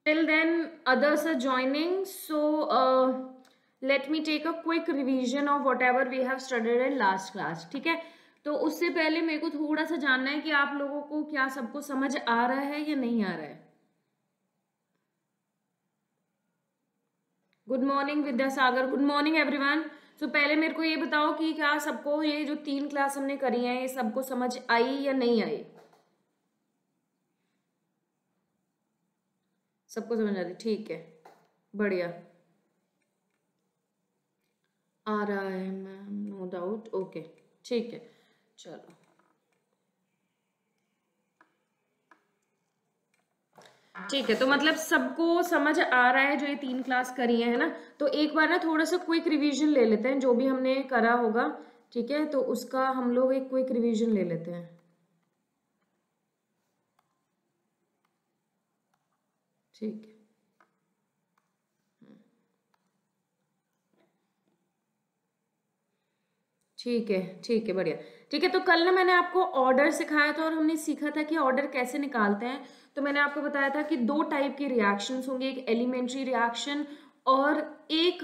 till then others are joining, so let me take a quick revision of whatever we have studied in last class. ठीक है, तो उससे पहले मेरे को थोड़ा सा जानना है कि आप लोगों को क्या सबको समझ आ रहा है या नहीं आ रहा है. Good morning Vidyasagar, good morning everyone. So पहले मेरे को ये बताओ कि क्या सबको ये जो 3 क्लास हमने करी है ये सबको समझ आई या नहीं आई. सबको समझ आ रही, ठीक है, बढ़िया. आ रहा है मैम, नो डाउट. ओके, ठीक है, चलो. ठीक है, तो मतलब सबको समझ आ रहा है जो ये 3 क्लास करी है ना. तो एक बार ना थोड़ा सा क्विक रिवीजन ले लेते हैं जो भी हमने करा होगा. ठीक है, तो उसका हम लोग एक क्विक रिवीजन ले लेते हैं. ठीक है, ठीक है, ठीक है, बढ़िया. ठीक है, तो कल ना मैंने आपको ऑर्डर सिखाया था और हमने सीखा था कि ऑर्डर कैसे निकालते हैं. तो मैंने आपको बताया था कि 2 टाइप के रिएक्शंस होंगे, एक एलिमेंट्री रिएक्शन और एक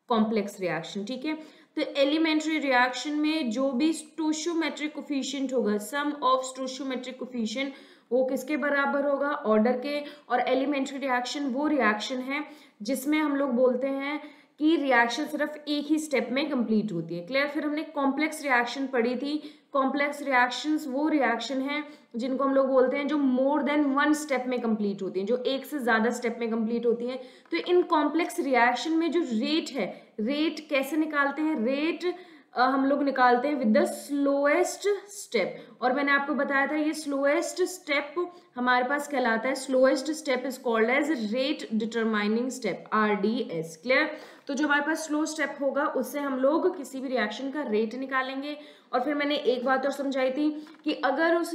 कॉम्प्लेक्स रिएक्शन. ठीक है, तो एलिमेंट्री रिएक्शन में जो भी स्टोइचियोमेट्रिक कोफिशिएंट होगा, सम ऑफ स्टोइचियोमेट्रिक कोफिशिएंट, वो किसके बराबर होगा, ऑर्डर के. और एलिमेंट्री रिएक्शन वो रिएक्शन है जिसमें हम लोग बोलते हैं कि रिएक्शन सिर्फ एक ही स्टेप में कंप्लीट होती है. क्लियर. फिर हमने कॉम्प्लेक्स रिएक्शन पढ़ी थी. कॉम्प्लेक्स रिएक्शंस वो रिएक्शन है जिनको हम लोग बोलते हैं जो मोर देन 1 स्टेप में कंप्लीट होती हैं, जो एक से ज्यादा स्टेप में कंप्लीट होती हैं. तो इन कॉम्प्लेक्स रिएक्शन में जो रेट है, रेट कैसे निकालते हैं, रेट हम लोग निकालते हैं विद द स्लोएस्ट स्टेप. और मैंने आपको बताया था ये स्लोएस्ट स्टेप हमारे पास कहलाता है, slowest step is called as rate determining step, RDS. Clear. तो जो हमारे पास स्लो स्टेप होगा उससे हम लोग किसी भी रिएक्शन का रेट निकालेंगे. और फिर मैंने एक बात और समझाई थी कि अगर उस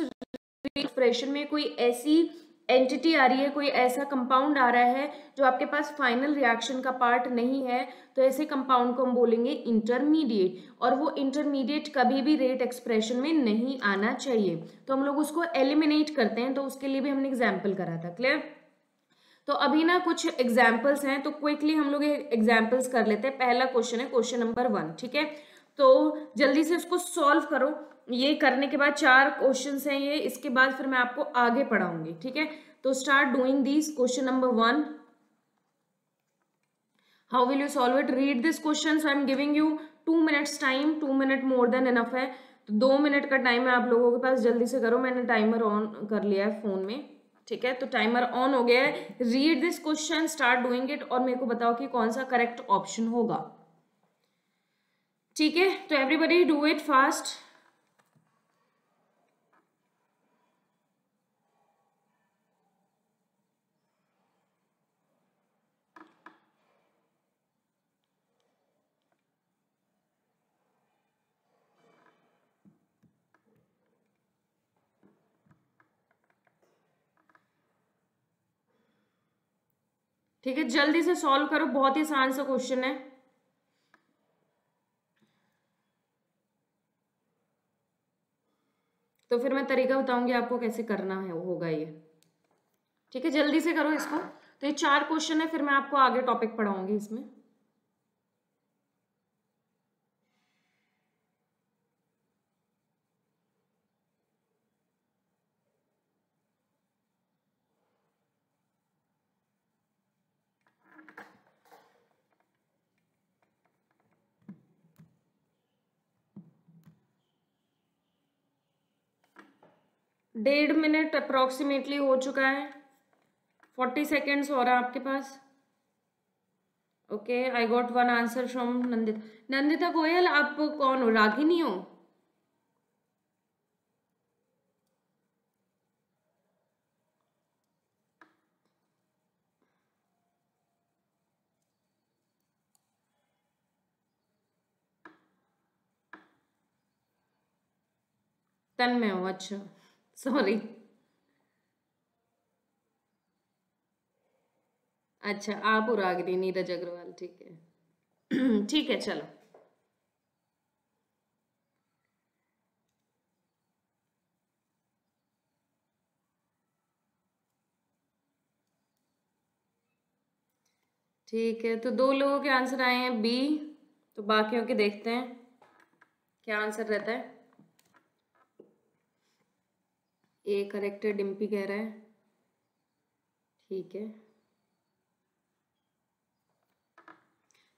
एक्सप्रेशन में कोई ऐसी एंटिटी आ रही है, कोई ऐसा कंपाउंड आ रहा है जो आपके पास फाइनल रिएक्शन का पार्ट नहीं है, तो ऐसे कंपाउंड को हम बोलेंगे इंटरमीडिएट. और वो इंटरमीडिएट कभी भी रेट एक्सप्रेशन में नहीं आना चाहिए, तो हम लोग उसको एलिमिनेट करते हैं. तो उसके लिए भी हमने एग्जाम्पल करा था. क्लियर. तो अभी ना कुछ एग्जाम्पल्स हैं, तो क्विकली हम लोग एग्जाम्पल्स कर लेते हैं. पहला क्वेश्चन है क्वेश्चन नंबर 1. ठीक है, तो जल्दी से इसको सॉल्व करो. ये करने के बाद 4 क्वेश्चंस हैं ये, इसके बाद फिर मैं आपको आगे पढ़ाऊंगी. ठीक है, तो start doing this. Question number 1, how will you solve it. Read this question. I am giving you 2 minutes time. 2 minute more than enough है, तो 2 मिनट का टाइम है आप लोगों के पास. जल्दी से करो, मैंने टाइमर ऑन कर लिया है फोन में. ठीक है, तो टाइमर ऑन हो गया है. Read this question, start doing it, और मेरे को बताओ कि कौन सा करेक्ट ऑप्शन होगा. ठीक है, तो एवरीबडी डू इट फास्ट. ठीक है, जल्दी से सॉल्व करो, बहुत ही आसान सा क्वेश्चन है. तो फिर मैं तरीका बताऊंगी आपको कैसे करना है होगा ये. ठीक है, जल्दी से करो इसको. तो ये 4 क्वेश्चन है, फिर मैं आपको आगे टॉपिक पढ़ाऊंगी इसमें. डेढ़ मिनट अप्रोक्सीमेटली हो चुका है. 40 सेकेंड्स हो रहा है आपके पास. Okay, I got 1 answer from Nandita. Nandita Goyal, आप कौन हो, रागिनी हो? तन्मय हो, अच्छा, सॉरी. अच्छा, आप हो रागिनी, नीरज अग्रवाल. ठीक है. ठीक है, चलो. ठीक है, तो 2 लोगों के आंसर आए हैं बी, तो बाकियों के देखते हैं क्या आंसर रहता है। ए करेक्ट है, डिम्पी कह रहा है। ठीक है,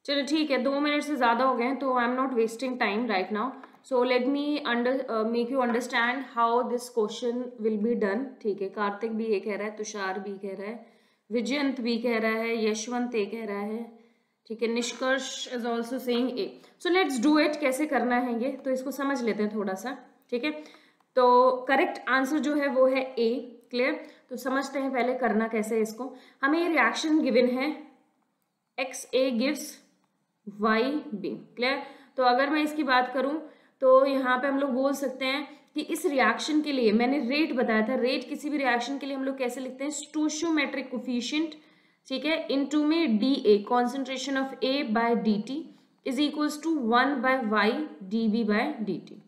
चलो ठीक है, 2 मिनट से ज़्यादा हो गए हैं, तो I am not wasting time right now, so let me make you understand how this question will be done. ठीक है, कार्तिक भी ये कह रहा है, तुषार भी कह रहा है, विजयंत भी कह रहा है, यशवंत ए कह रहा है। ठीक है, निष्कर्ष is also saying A. So let's do it. कैसे करना है ये, तो इसको समझ लेते हैं थोड़ा सा। ठीक है, तो करेक्ट आंसर जो है वो है ए। क्लियर, तो समझते हैं पहले करना कैसे है इसको। हमें ये रिएक्शन गिवन है, x A gives y B. Clear, तो अगर मैं इसकी बात करूं तो यहाँ पे हम लोग बोल सकते हैं कि इस रिएक्शन के लिए मैंने रेट बताया था। रेट किसी भी रिएक्शन के लिए हम लोग कैसे लिखते हैं, स्टोइचियोमेट्रिक कोफिशिएंट। ठीक है, इनटू में d A, concentration of A by D T is equals to 1 by y d B by D t.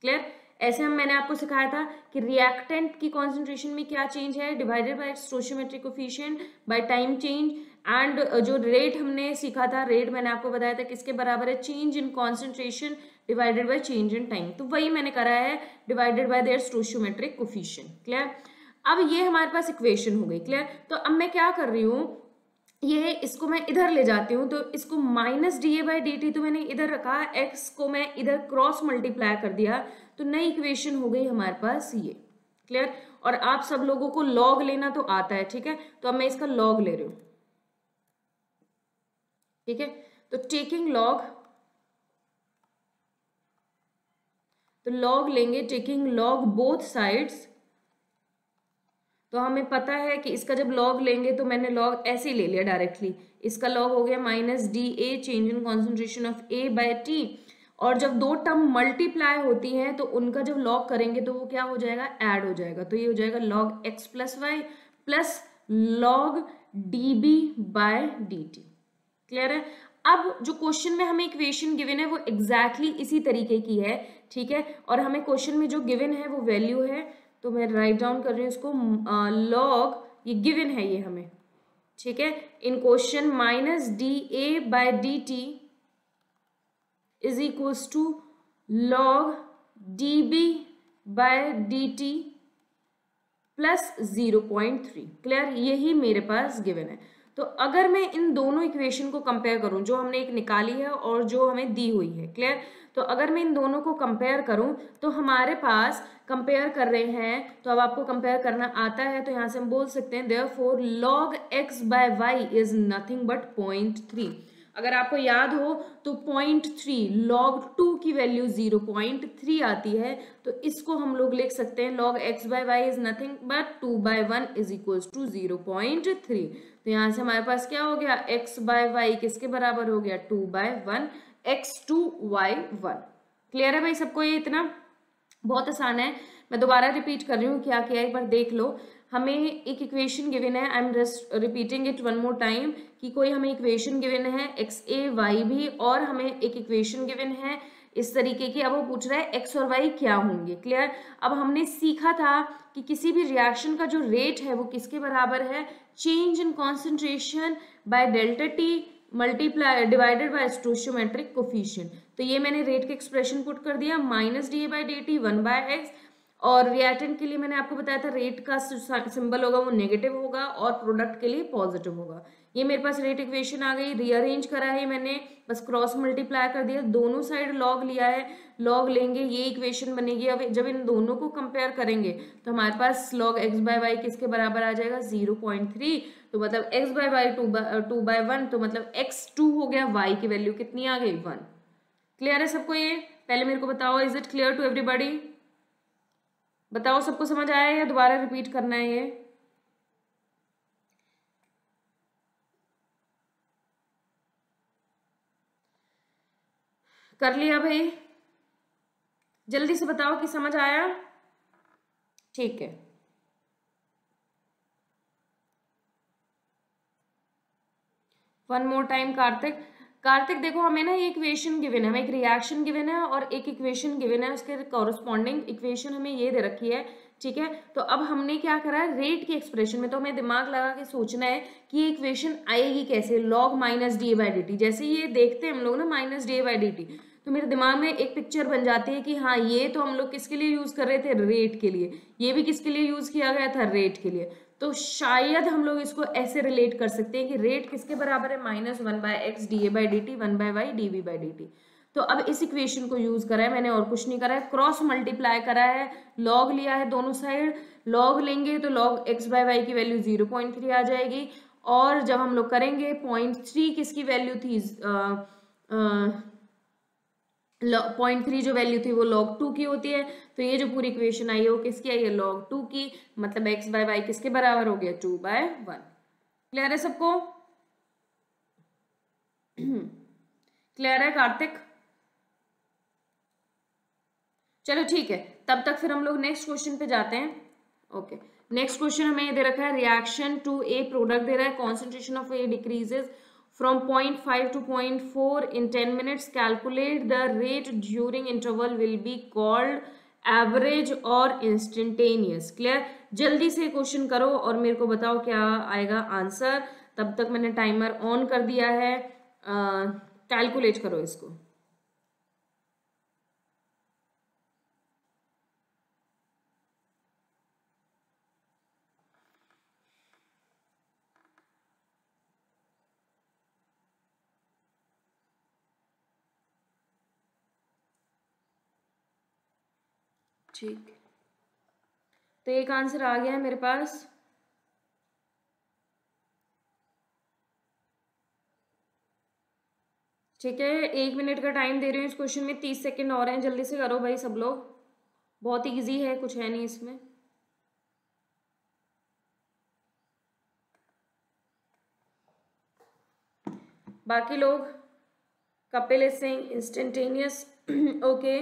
Clear, ऐसे हम मैंने आपको सिखाया था कि रिएक्टेंट की कॉन्सेंट्रेशन में क्या चेंज है, divided by stoichiometric coefficient by time change. And जो रेट हमने सीखा था, रेट मैंने आपको बताया था किसके बराबर है, change in concentration divided by change in time. तो वही मैंने करा है, divided by their stoichiometric coefficient. Clear, अब ये हमारे पास इक्वेशन हो गई। क्लियर, तो अब मैं क्या कर रही हूँ, ये इसको मैं इधर ले जाती हूँ, तो इसको minus D A by D t तो मैंने इधर रखा, एक्स को मैं इधर क्रॉस मल्टीप्लाई कर दिया, तो नई इक्वेशन हो गई हमारे पास ये। क्लियर, और आप सब लोगों को लॉग लेना तो आता है। ठीक है, तो अब मैं इसका लॉग ले रही हूँ। ठीक है, तो टेकिंग लॉग, तो लॉग लेंगे, टेकिंग लॉग बोथ साइड्स। तो हमें पता है कि इसका जब लॉग लेंगे तो मैंने लॉग ऐसे ही ले लिया डायरेक्टली, इसका लॉग हो गया minus D A change in concentration of A by t. और जब दो टर्म मल्टीप्लाई होती हैं तो उनका जब लॉग करेंगे तो वो क्या हो जाएगा, ऐड हो जाएगा। तो ये हो जाएगा log x plus y plus log D B by D t. Clear है, अब जो क्वेश्चन में हमें इक्वेशन गिवन है वो एग्जैक्टली इसी तरीके की है। ठीक है, और हमें क्वेश्चन में जो गिवन है वो वैल्यू है, तो मैं राइट डाउन कर रही हूँ इसको, लॉग ये गिवन है ये हमें। ठीक है, in question minus D A by D T is equals to log D B by D T plus 0.3। Clear, यही मेरे पास गिवन है। तो अगर मैं इन दोनों इक्वेशन को कंपेयर करूं, जो हमने एक निकाली है और जो हमें दी हुई है, क्लियर, तो अगर मैं इन दोनों को कंपेयर करूं तो हमारे पास कंपेयर कर रहे हैं, तो अब आपको कंपेयर करना आता है, तो यहां से हम बोल सकते हैं therefore log x by y is nothing but 0.3। अगर आपको याद हो तो 0.3 log 2 की वैल्यू 0.3 आती है, तो इसको हम लोग लिख सकते हैं log x by y is nothing but 2 by 1 is equals to 0.3। तो यहाँ से हमारे पास क्या हो गया, x बाय वाई किसके बराबर हो गया, 2 बाय 1 x2 y1। क्लियर है भाई सबको, ये इतना बहुत आसान है। मैं दोबारा रिपीट कर रही हूँ क्या किया, एक बार देख लो। हमें एक इक्वेशन गिवन है, I am just repeating it one more time, कि कोई हमें इक्वेशन गिवन है एक्स ए वाई भी, और हमें एक इक्वेशन गिवन है इस तरीके की। अब वो पूछ रहा है एक्स और वाई क्या होंगे। क्लियर, अब हमने सीखा था कि किसी भी रिएक्शन का जो रेट है वो किसके बराबर है, change in concentration by delta T multiply divided by stoichiometric coefficient. तो ये मैंने रेट के एक्सप्रेशन पुट कर दिया, minus D A by D T 1 by X. और रिएक्टेंट के लिए मैंने आपको बताया था रेट का सिंबल होगा वो नेगेटिव होगा और प्रोडक्ट के लिए पॉजिटिव होगा। ये मेरे पास रेट इक्वेशन आ गई, रीअरेंज करा है मैंने, बस क्रॉस मल्टीप्लाई कर दिया, दोनों साइड लॉग लिया है, लॉग लेंगे ये इक्वेशन बनेगी। अब जब इन दोनों को कंपेयर करेंगे तो हमारे पास लॉग एक्स बाय वाई किसके बराबर आ जाएगा, 0.3। तो मतलब एक्स बाय वाई 2 बाय 1, तो मतलब x2 हो गया, y की वैल्यू कितनी आ गई, 1। क्लियर है सबको ये, पहले मेरे को बताओ, is it clear to everybody? बताओ सबको समझ आया या दोबारा रिपीट करना है ये? कर लिया भाई, जल्दी से बताओ कि समझ आया। ठीक है, one more time Kartik. Kartik देखो, हमें ना ये इक्वेशन गिवन है, हमें एक रिएक्शन गिवन है और एक इक्वेशन गिवन है, उसके कॉरस्पॉन्डिंग इक्वेशन हमें ये दे रखी है ठीक है। तो अब हमने क्या करा है, रेट के एक्सप्रेशन में तो हमें दिमाग लगा के सोचना है कि ये इक्वेशन आएगी कैसे, log minus D by D T. जैसे ये देखते हैं हम लोग ना minus D by D t, तो मेरे दिमाग में एक पिक्चर बन जाती है कि हाँ ये तो हम लोग किसके लिए यूज कर रहे थे, रेट के लिए, ये भी किसके लिए यूज किया गया था, रेट के लिए। तो शायद हम लोग इसको ऐसे रिलेट कर सकते हैं कि रेट किसके बराबर है, minus 1/x d A by D t 1/y d V by D t. तो अब इस इक्वेशन को यूज करा है मैंने और कुछ नहीं करा है, क्रॉस मल्टीप्लाई करा है, लॉग लिया है दोनों साइड, लॉग लेंगे तो लॉग x/y की वैल्यू 0.3 आ जाएगी, और जब हम लोग करेंगे 0.3 किसकी वैल्यू थी, 0.3 जो वैल्यू थी वो log 2 की होती है। तो ये जो पूरी इक्वेशन आई है वो किसकी आई है, log 2 की, मतलब x/y किसके बराबर हो गया, 2/1। क्लियर है सबको? क्लियर है कार्तिक? चलो ठीक है, तब तक फिर हम लोग नेक्स्ट क्वेश्चन पे जाते हैं। ओके, नेक्स्ट क्वेश्चन हमें ये दे रखा है, रिएक्शन टू ए प्रोडक्ट दे रहा है, concentration of A decreases from 0.5 to 0.4 in 10 minutes. Calculate the rate during interval will be called average or instantaneous. Clear? जल्दी से क्वेश्चन करो और मेरे को बताओ क्या आएगा आंसर। तब तक मैंने टाइमर ऑन कर दिया है, कैलकुलेट करो इसको। ठीक, तो एक आंसर आ गया है मेरे पास। ठीक है, 1 मिनट का टाइम दे रही हूँ इस क्वेश्चन में, 30 सेकंड और हैं, जल्दी से करो भाई सब लोग, बहुत ही इजी है, कुछ है नहीं इसमें। बाकी लोग Kapil is saying instantaneous, okay,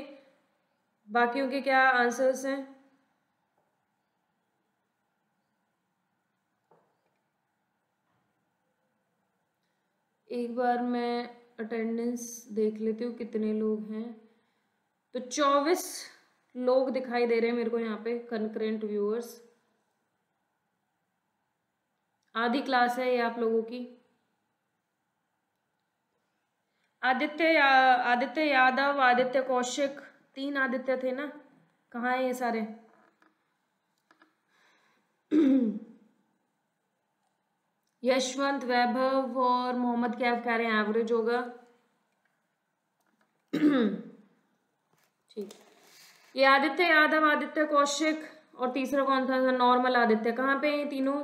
बाकियों के क्या आंसर्स हैं? एक बार मैं अटेंडेंस देख लेती हूँ कितने लोग हैं। तो 24 लोग दिखाई दे रहे हैं मेरे को यहाँ पे कंकरेंट व्यूअर्स। आधी क्लास है ये आप लोगों की। आदित्य यादव, आदित्य कौशिक, 3 आदित्य थे ना, कहाँ है ये सारे? यशवंत, वैभव और मोहम्मद कैफ कह रहे हैं एवरेज होगा। ठीक, ये आदित्य यादव, आदित्य कौशिक और तीसरा कौन था, नॉर्मल आदित्य, कहाँ पे हैं तीनों?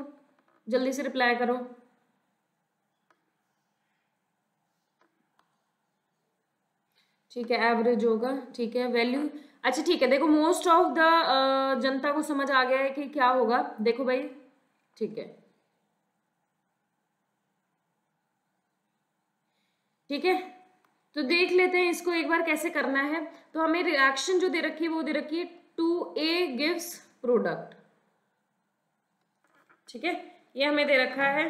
जल्दी से रिप्लाई करो। ठीक है, एवरेज होगा, ठीक है, वैल्यू, अच्छा ठीक है। देखो मोस्ट ऑफ द जनता को समझ आ गया है कि क्या होगा, देखो भाई, ठीक है, ठीक है, तो देख लेते हैं इसको एक बार कैसे करना है। तो हमें रिएक्शन जो दे रखी है वो दे रखी है 2A गिव्स प्रोडक्ट, ठीक है, ये हमें दे रखा है।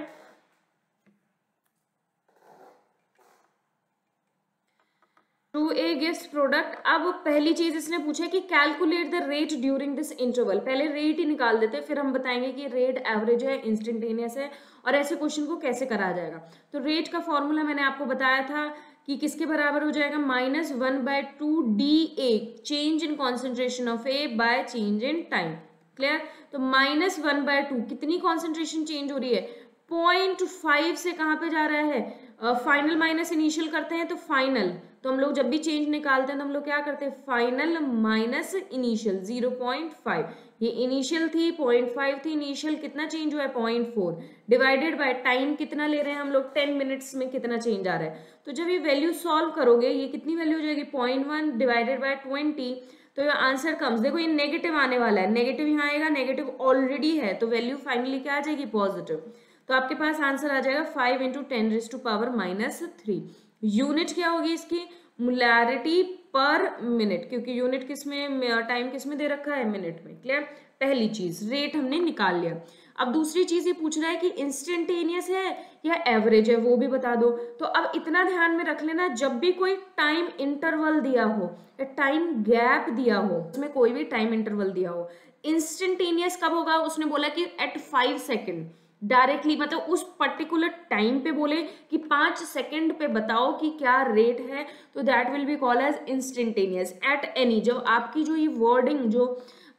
2A gives product. अब पहली चीज इसने पूछा है कि calculate the rate during this interval. पहले रेट ही निकाल देते हैं, फिर हम बताएंगे कि रेट एवरेज है, इंस्टेंटेनियस है, और ऐसे क्वेश्चन को कैसे करा जाएगा। तो रेट का फॉर्मूला मैंने आपको बताया था कि किसके बराबर हो जाएगा, -1/2 DA, change in concentration of A by change in time. Clear? तो -1/2 कितनी कॉन्सेंट्रेशन चेंज हो रही है, 0.5 से कहाँ पे जा रहा है, फाइनल माइनस इनिशियल करते हैं तो फाइनल, तो हम लोग जब भी चेंज निकालते हैं तो हम लोग क्या करते हैं, फाइनल माइनस इनिशियल 0.5, ये इनिशियल थी 0.5 थी, इनिशियल कितना चेंज हुआ है 0.4, डिवाइडेड बाय टाइम कितना ले रहे हैं हम लोग, 10 मिनट्स में कितना चेंज आ रहा है। तो जब ये वैल्यू सॉल्व करोगे, ये कितनी वैल्यू हो जाएगी, 0.1 डिवाइडेड बाय 20, तो ये आंसर कम्स, देखो ये नेगेटिव आने वाला है, नेगेटिव यहाँ आएगा, नेगेटिव ऑलरेडी है, तो वैल्यू फाइनली क्या आ जाएगी, पॉजिटिव। तो आपके पास आंसर आ जाएगा 5 × 10⁻³ यूनिट क्या होगी इसकी, मोलैरिटी पर मिनट, क्योंकि यूनिट किस में, टाइम किस में दे रखा है, मिनट में। क्लियर? पहली चीज रेट हमने निकाल लिया। अब दूसरी चीज ये पूछ रहा है कि इंस्टेंटेनियस है या एवरेज है, वो भी बता दो। तो अब इतना ध्यान में रख लेना, जब भी कोई टाइम इंटरवल दिया हो या टाइम गैप दिया हो, उसमें कोई भी टाइम इंटरवल दिया हो, इंस्टेंटेनियस कब होगा, उसने बोला कि एट 5 सेकेंड डायरेक्टली, मतलब उस पर्टिकुलर टाइम पे बोले कि 5 सेकेंड पे बताओ कि क्या रेट है, तो that will be called as instantaneous. At any, जब आपकी जो ये वर्डिंग जो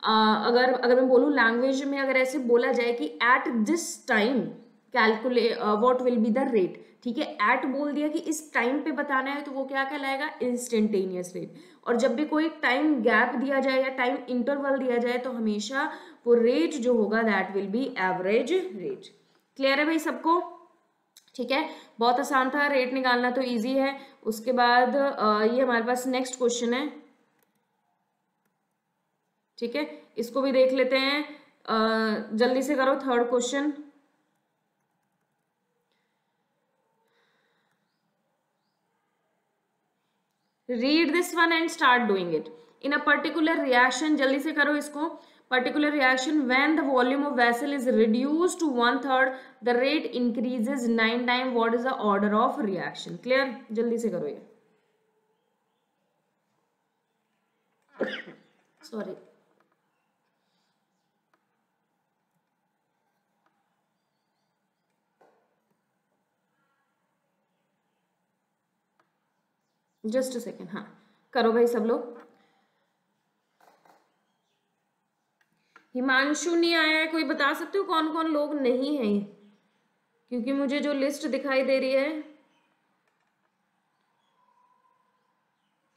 अगर मैं बोलूँ लैंग्वेज में, अगर ऐसे बोला जाए कि at this time calculate what will be the rate, ठीक है, एट बोल दिया कि इस टाइम पे बताना है, तो वो क्या कहलाएगा, इंस्टेंटेनियस रेट। और जब भी कोई टाइम गैप दिया जाए या टाइम इंटरवल दिया जाए तो हमेशा वो रेट जो होगा that will B average rate. Clear है भाई सबको? ठीक है, बहुत आसान था, रेट निकालना तो इजी है। उसके बाद ये हमारे पास नेक्स्ट क्वेश्चन है, ठीक है, इसको भी देख लेते हैं। जल्दी से करो, third question. Read this one and start doing it. In a particular reaction, जल्दी से करो इसको। Particular reaction, when the volume of vessel is reduced to 1/3 the rate increases 9 time, what is the order of reaction? Clear? जल्दी से करो ये। Sorry, just a second. हाँ, करो भाई सब लोग। हिमांशु नहीं आया है, कोई बता सकते हो कौन कौन लोग नहीं हैं? क्योंकि मुझे जो लिस्ट दिखाई दे रही है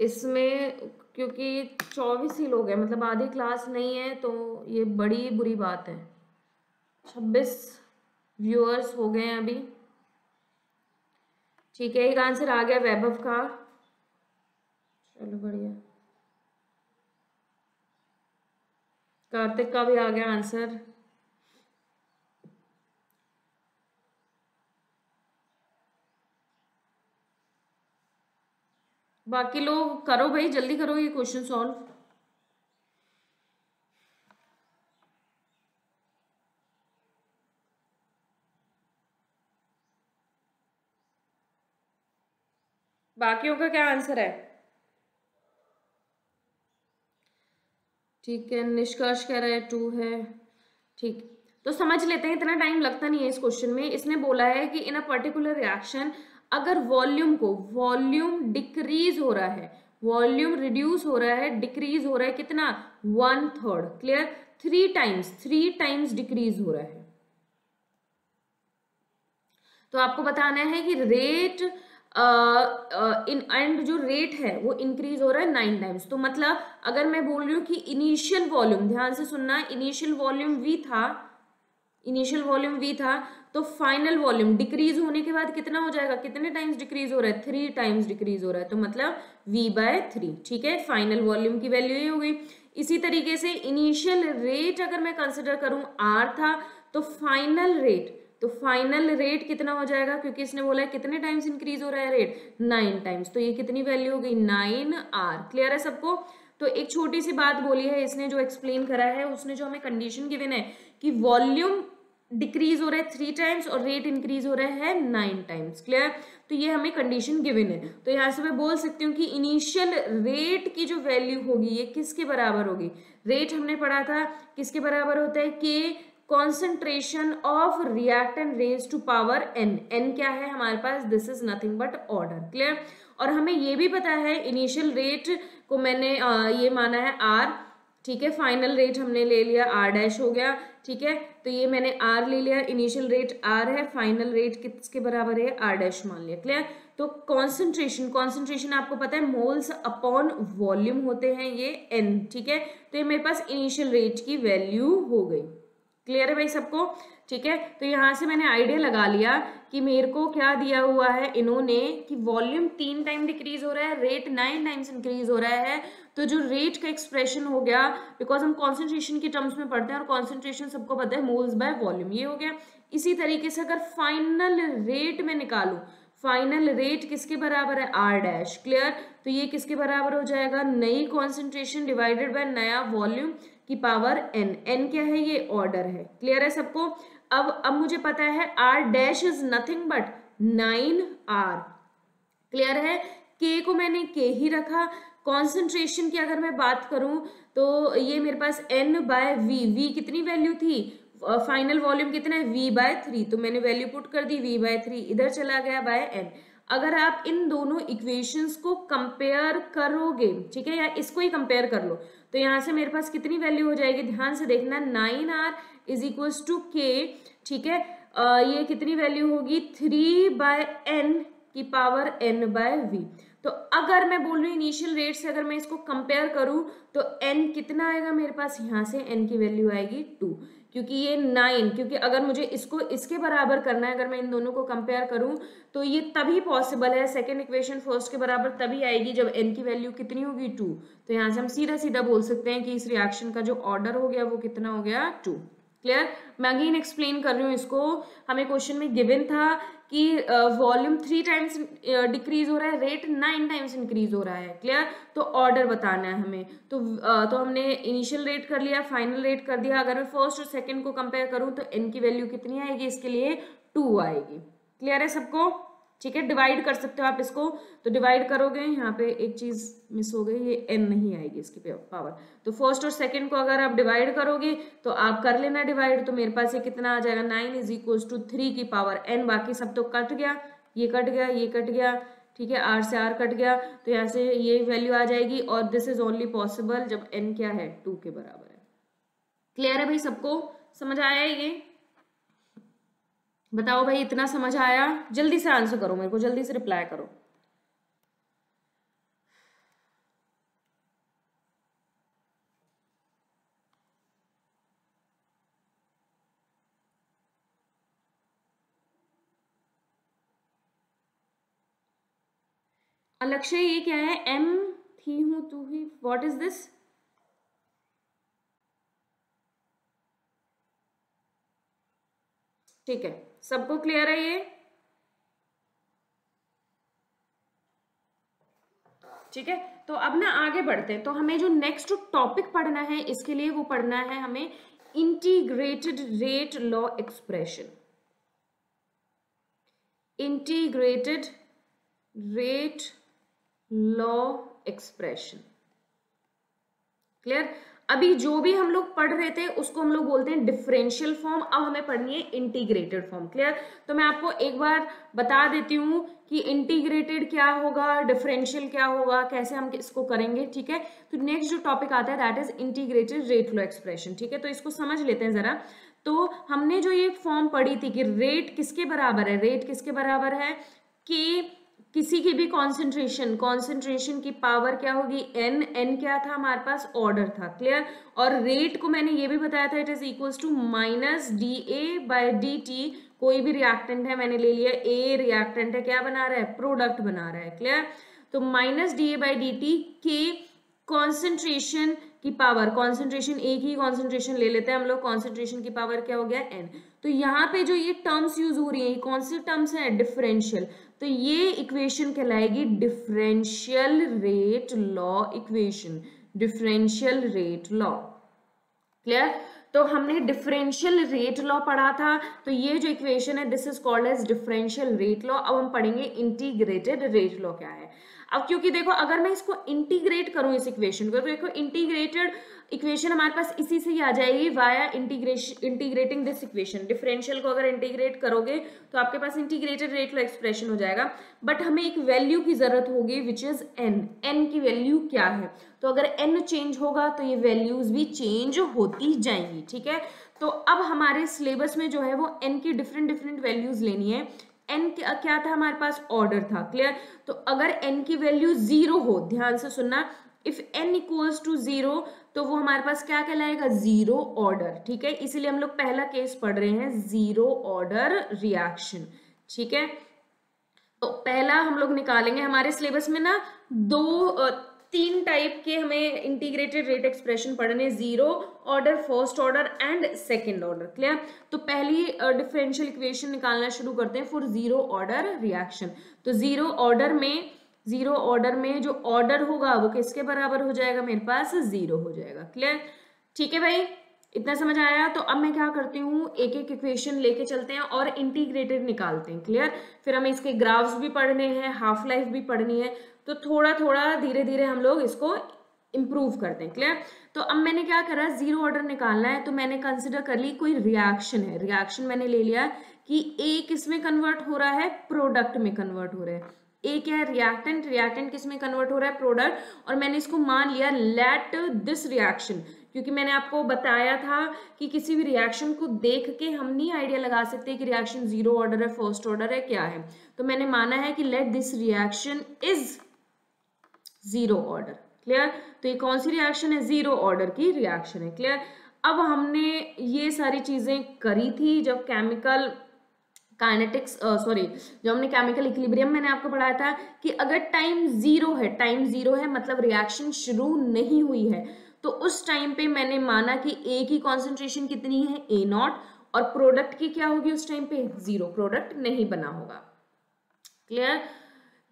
इसमें, क्योंकि 24 ही लोग हैं, मतलब आधी क्लास नहीं है, तो ये बड़ी बुरी बात है। 26 व्यूअर्स हो गए हैं अभी। ठीक है, एक आंसर आ गया वैभव का, चलो बढ़िया। कार्तिक का भी आ गया आंसर। बाकी लोग करो भाई, जल्दी करो ये क्वेश्चन सॉल्व। बाकियों का क्या आंसर है? ठीक है, निष्कर्ष कह रहा है 2 है। ठीक, तो समझ लेते हैं, इतना टाइम लगता नहीं है इस क्वेश्चन में। इसने बोला है कि इन अ पर्टिकुलर रिएक्शन अगर वॉल्यूम डिक्रीज हो रहा है, वॉल्यूम रिड्यूस हो रहा है, डिक्रीज हो रहा है, कितना, 1/3। क्लियर? 3 टाइम्स डिक्रीज हो रहा है। तो आपको बताना है कि रेट इन एंड जो रेट है वो इंक्रीज हो रहा है 9 टाइम्स। तो मतलब अगर मैं बोल रही हूँ कि इनिशियल वॉल्यूम, ध्यान से सुनना, इनिशियल वॉल्यूम V था, तो फाइनल वॉल्यूम डिक्रीज होने के बाद कितना हो जाएगा, कितने टाइम्स डिक्रीज हो रहा है, 3 टाइम्स डिक्रीज हो रहा है, तो मतलब V/3। ठीक है, फाइनल वॉल्यूम की वैल्यू ये हो गई। इसी तरीके से इनिशियल रेट अगर मैं कंसिडर करूं R था, तो फाइनल रेट कितना हो जाएगा, क्योंकि इसने बोला है कितने टाइम्स इंक्रीज हो रहा है रेट, 9 टाइम्स, तो ये कितनी वैल्यू हो गई, 9R। क्लियर है सबको? तो एक छोटी सी बात बोली है इसने, जो एक्सप्लेन करा है, उसने जो हमें कंडीशन गिवन है कि वॉल्यूम डिक्रीज हो रहा है 3 टाइम्स और रेट इंक्रीज हो रहा है 9 टाइम्स। क्लियर? तो ये हमें कंडीशन गिवन है। तो यहाँ से मैं बोल सकती हूँ कि इनिशियल रेट की जो वैल्यू होगी ये किसके बराबर होगी, रेट हमने पढ़ा था किसके बराबर होता है, K concentration of reactant raise to power n क्या है हमारे पास, this is nothing but order. Clear? और हमें ये भी पता है इनिशियल रेट को मैंने ये माना है R, ठीक है, फाइनल रेट हमने ले लिया R' हो गया। ठीक है, तो ये मैंने R ले लिया, इनिशियल रेट R है, फाइनल रेट किसके बराबर है, R' मान लिया। क्लियर? तो कॉन्सेंट्रेशन आपको पता है मोल्स अपॉन वॉल्यूम होते हैं ये n। ठीक है, तो ये मेरे पास इनिशियल रेट की वैल्यू हो गई। क्लियर है भाई सबको? ठीक है, तो यहाँ से मैंने आइडिया लगा लिया कि मेरे को क्या दिया हुआ है इन्होंने, कि वॉल्यूम 3 टाइम डिक्रीज हो रहा है, रेट 9 टाइम्स इंक्रीज हो रहा है, तो जो रेट का एक्सप्रेशन हो गया, बिकॉज हम कॉन्सेंट्रेशन के टर्म्स में पढ़ते हैं और कॉन्सेंट्रेशन सबको पता है मोल्स बाय वॉल्यूम, ये हो गया। इसी तरीके से अगर फाइनल रेट में निकालू, फाइनल रेट किसके बराबर है, R'। क्लियर? तो ये किसके बराबर हो जाएगा, नई कॉन्सेंट्रेशन डिवाइडेड बाय नया वॉल्यूम की पावर n क्या है, ये ऑर्डर है। क्लियर है सबको? अब मुझे पता है R' is nothing but 9R। Clear है? K को मैंने K ही रखा। कॉन्सेंट्रेशन की अगर मैं बात करूं तो ये मेरे पास n बाय v कितनी वैल्यू थी, फाइनल वॉल्यूम कितना है v/3, तो मैंने वैल्यू पुट कर दी v/3, इधर चला गया बाय n। अगर आप इन दोनों इक्वेशंस को कंपेयर करोगे, ठीक है, या इसको ही कंपेयर कर लो, तो यहाँ से मेरे पास कितनी वैल्यू हो जाएगी, ध्यान से देखना, 9r is equals to k, ठीक है, ये कितनी वैल्यू होगी 3/n की पावर n/v। तो अगर मैं बोल रही हूँ इनिशियल रेट से अगर मैं इसको कंपेयर करूँ तो n कितना आएगा मेरे पास, यहाँ से n की वैल्यू आएगी 2, क्योंकि ये 9, क्योंकि अगर मुझे इसको इसके बराबर करना है, अगर मैं इन दोनों को कंपेयर करूं तो ये तभी पॉसिबल है, सेकंड इक्वेशन फर्स्ट के बराबर तभी आएगी जब n की वैल्यू कितनी होगी 2। तो यहाँ से हम सीधा सीधा बोल सकते हैं कि इस रिएक्शन का जो ऑर्डर हो गया वो कितना हो गया 2। क्लियर? मैं अगेन एक्सप्लेन कर रही हूँ इसको, हमें क्वेश्चन में गिवन था कि वॉल्यूम 3 टाइम्स डिक्रीज हो रहा है, रेट 9 टाइम्स इंक्रीज हो रहा है। क्लियर? तो ऑर्डर बताना है हमें, तो हमने इनिशियल रेट कर लिया, फाइनल रेट कर दिया। अगर मैं फर्स्ट और सेकंड को कंपेयर करूं तो n की वैल्यू कितनी आएगी, इसके लिए 2 आएगी। क्लियर है सबको? ठीक है, डिवाइड कर सकते हो आप इसको, तो डिवाइड करोगे, यहाँ पे एक चीज मिस हो गई, ये n नहीं आएगी इसकी पावर, तो फर्स्ट और सेकंड को अगर आप डिवाइड करोगे तो आप कर लेना डिवाइड, तो मेरे पास ये कितना आ जाएगा 9 इज इक्वल्स टू 3 की पावर n, बाकी सब तो कट गया, ये कट गया, ये कट गया, ठीक है, r से r कट गया, तो यहाँ से ये वैल्यू आ जाएगी, और दिस इज ओनली पॉसिबल जब n क्या है 2 के बराबर है। क्लियर है भाई सबको? समझ आया ये? बताओ भाई, इतना समझ आया? जल्दी से आंसर करो, मेरे को जल्दी से रिप्लाई करो। लक्ष्य ये क्या है, m थी हूं तू ही, व्हाट इज दिस? ठीक है, सबको क्लियर है ये? ठीक है, तो अब ना आगे बढ़ते हैं। तो हमें जो नेक्स्ट टॉपिक पढ़ना है इसके लिए वो पढ़ना है हमें integrated rate law expression. Integrated rate law expression. Clear? अभी जो भी हम लोग पढ़ रहे थे उसको हम लोग बोलते हैं डिफरेंशियल फॉर्म, अब हमें पढ़नी है इंटीग्रेटेड फॉर्म। क्लियर? तो मैं आपको एक बार बता देती हूँ कि इंटीग्रेटेड क्या होगा, डिफरेंशियल क्या होगा, कैसे हम इसको करेंगे। ठीक है, तो नेक्स्ट जो टॉपिक आता है that is integrated rate law expression. ठीक है, तो इसको समझ लेते हैं जरा। तो हमने जो ये फॉर्म पढ़ी थी कि रेट किसके बराबर है, रेट किसके बराबर है कि किसी की भी कॉन्सेंट्रेशन की पावर क्या होगी n क्या था हमारे पास, ऑर्डर था। क्लियर? और रेट को मैंने ये भी बताया था, it is equals to minus dA/dt। कोई भी रिएक्टेंट है, मैंने ले लिया A रिएक्टेंट है, क्या बना रहा है, प्रोडक्ट बना रहा है। क्लियर? तो माइनस dA/dt के कॉन्सेंट्रेशन की पावर, कॉन्सेंट्रेशन एक ही कॉन्सेंट्रेशन ले लेते हैं हम लोग, कॉन्सेंट्रेशन की पावर क्या हो गया n। तो यहाँ पे जो ये टर्म्स यूज हो रही है, कौन सी टर्म्स है, डिफरेंशियल। तो ये इक्वेशन कहलाएगी differential rate law equation, differential rate law. Clear? तो हमने डिफरेंशियल रेट लॉ पढ़ा था, तो ये जो इक्वेशन है this is called as differential rate law. अब हम पढ़ेंगे इंटीग्रेटेड रेट लॉ क्या है। अब क्योंकि देखो अगर मैं इसको इंटीग्रेट करूं इस इक्वेशन को, तो देखो इंटीग्रेटेड इक्वेशन हमारे पास इसी से ही आ जाएगी via integrating this equation. Differential को अगर इंटीग्रेट करोगे तो आपके पास इंटीग्रेटेड रेट लॉ एक्सप्रेशन हो जाएगा। बट हमें एक वैल्यू की जरूरत होगी विच इज n की वैल्यू क्या है। तो अगर n चेंज होगा तो ये वैल्यूज भी चेंज होती जाएंगी। ठीक है, तो अब हमारे सिलेबस में जो है वो n की डिफरेंट वैल्यूज लेनी है। n क्या था हमारे पास, ऑर्डर था। क्लियर? तो अगर n की वैल्यू 0 हो, ध्यान से सुनना, इफ n इक्वल्स टू 0 तो वो हमारे पास क्या कहलाएगा, जीरो ऑर्डर। ठीक है, इसीलिए हम लोग पहला केस पढ़ रहे हैं, जीरो ऑर्डर रिएक्शन। ठीक है, तो पहला हम लोग निकालेंगे। हमारे सिलेबस में ना तीन टाइप के हमें इंटीग्रेटेड रेट एक्सप्रेशन पढ़ने, zero order, first order and second order. Clear? तो पहली डिफरेंशियल इक्वेशन निकालना शुरू करते हैं फॉर जीरो ऑर्डर रिएक्शन। तो जीरो ऑर्डर में जो ऑर्डर होगा वो किसके बराबर हो जाएगा, मेरे पास 0 हो जाएगा। क्लियर? ठीक है भाई, इतना समझ आया? तो अब मैं क्या करती हूँ, एक एक इक्वेशन लेके चलते हैं और इंटीग्रेटेड निकालते हैं। क्लियर? फिर हमें इसके ग्राफ्स भी पढ़ने हैं, हाफ लाइफ भी पढ़नी है, तो थोड़ा थोड़ा धीरे धीरे हम लोग इसको इम्प्रूव करते हैं। क्लियर? तो अब मैंने क्या करा, जीरो ऑर्डर निकालना है, तो मैंने कंसिडर कर ली कोई रिएक्शन है, रिएक्शन मैंने ले लिया कि ए किस में कन्वर्ट हो रहा है, प्रोडक्ट में कन्वर्ट हो रहा है। ए क्या है, रिएक्टेंट, रिएक्टेंट किस में कन्वर्ट हो रहा है, प्रोडक्ट, और मैंने इसको मान लिया लेट दिस रिएक्शन, क्योंकि मैंने आपको बताया था कि किसी भी रिएक्शन को देख के हम नहीं आइडिया लगा सकते कि रिएक्शन जीरो ऑर्डर है, फर्स्ट ऑर्डर है, क्या है। तो मैंने माना है कि let this reaction is zero order. Clear? तो ये कौन सी रिएक्शन है, जीरो ऑर्डर की रिएक्शन है। क्लियर? अब हमने ये सारी चीजें करी थी जब केमिकल काइनेटिक्स जब हमने केमिकल इक्विलिब्रियम मैंने आपको पढ़ाया था कि अगर टाइम जीरो है, टाइम जीरो है मतलब रिएक्शन शुरू नहीं हुई है, तो उस टाइम पे मैंने माना कि ए की कॉन्सेंट्रेशन कितनी है, ए नॉट, और प्रोडक्ट की क्या होगी उस टाइम पे, जीरो, प्रोडक्ट नहीं बना होगा। क्लियर?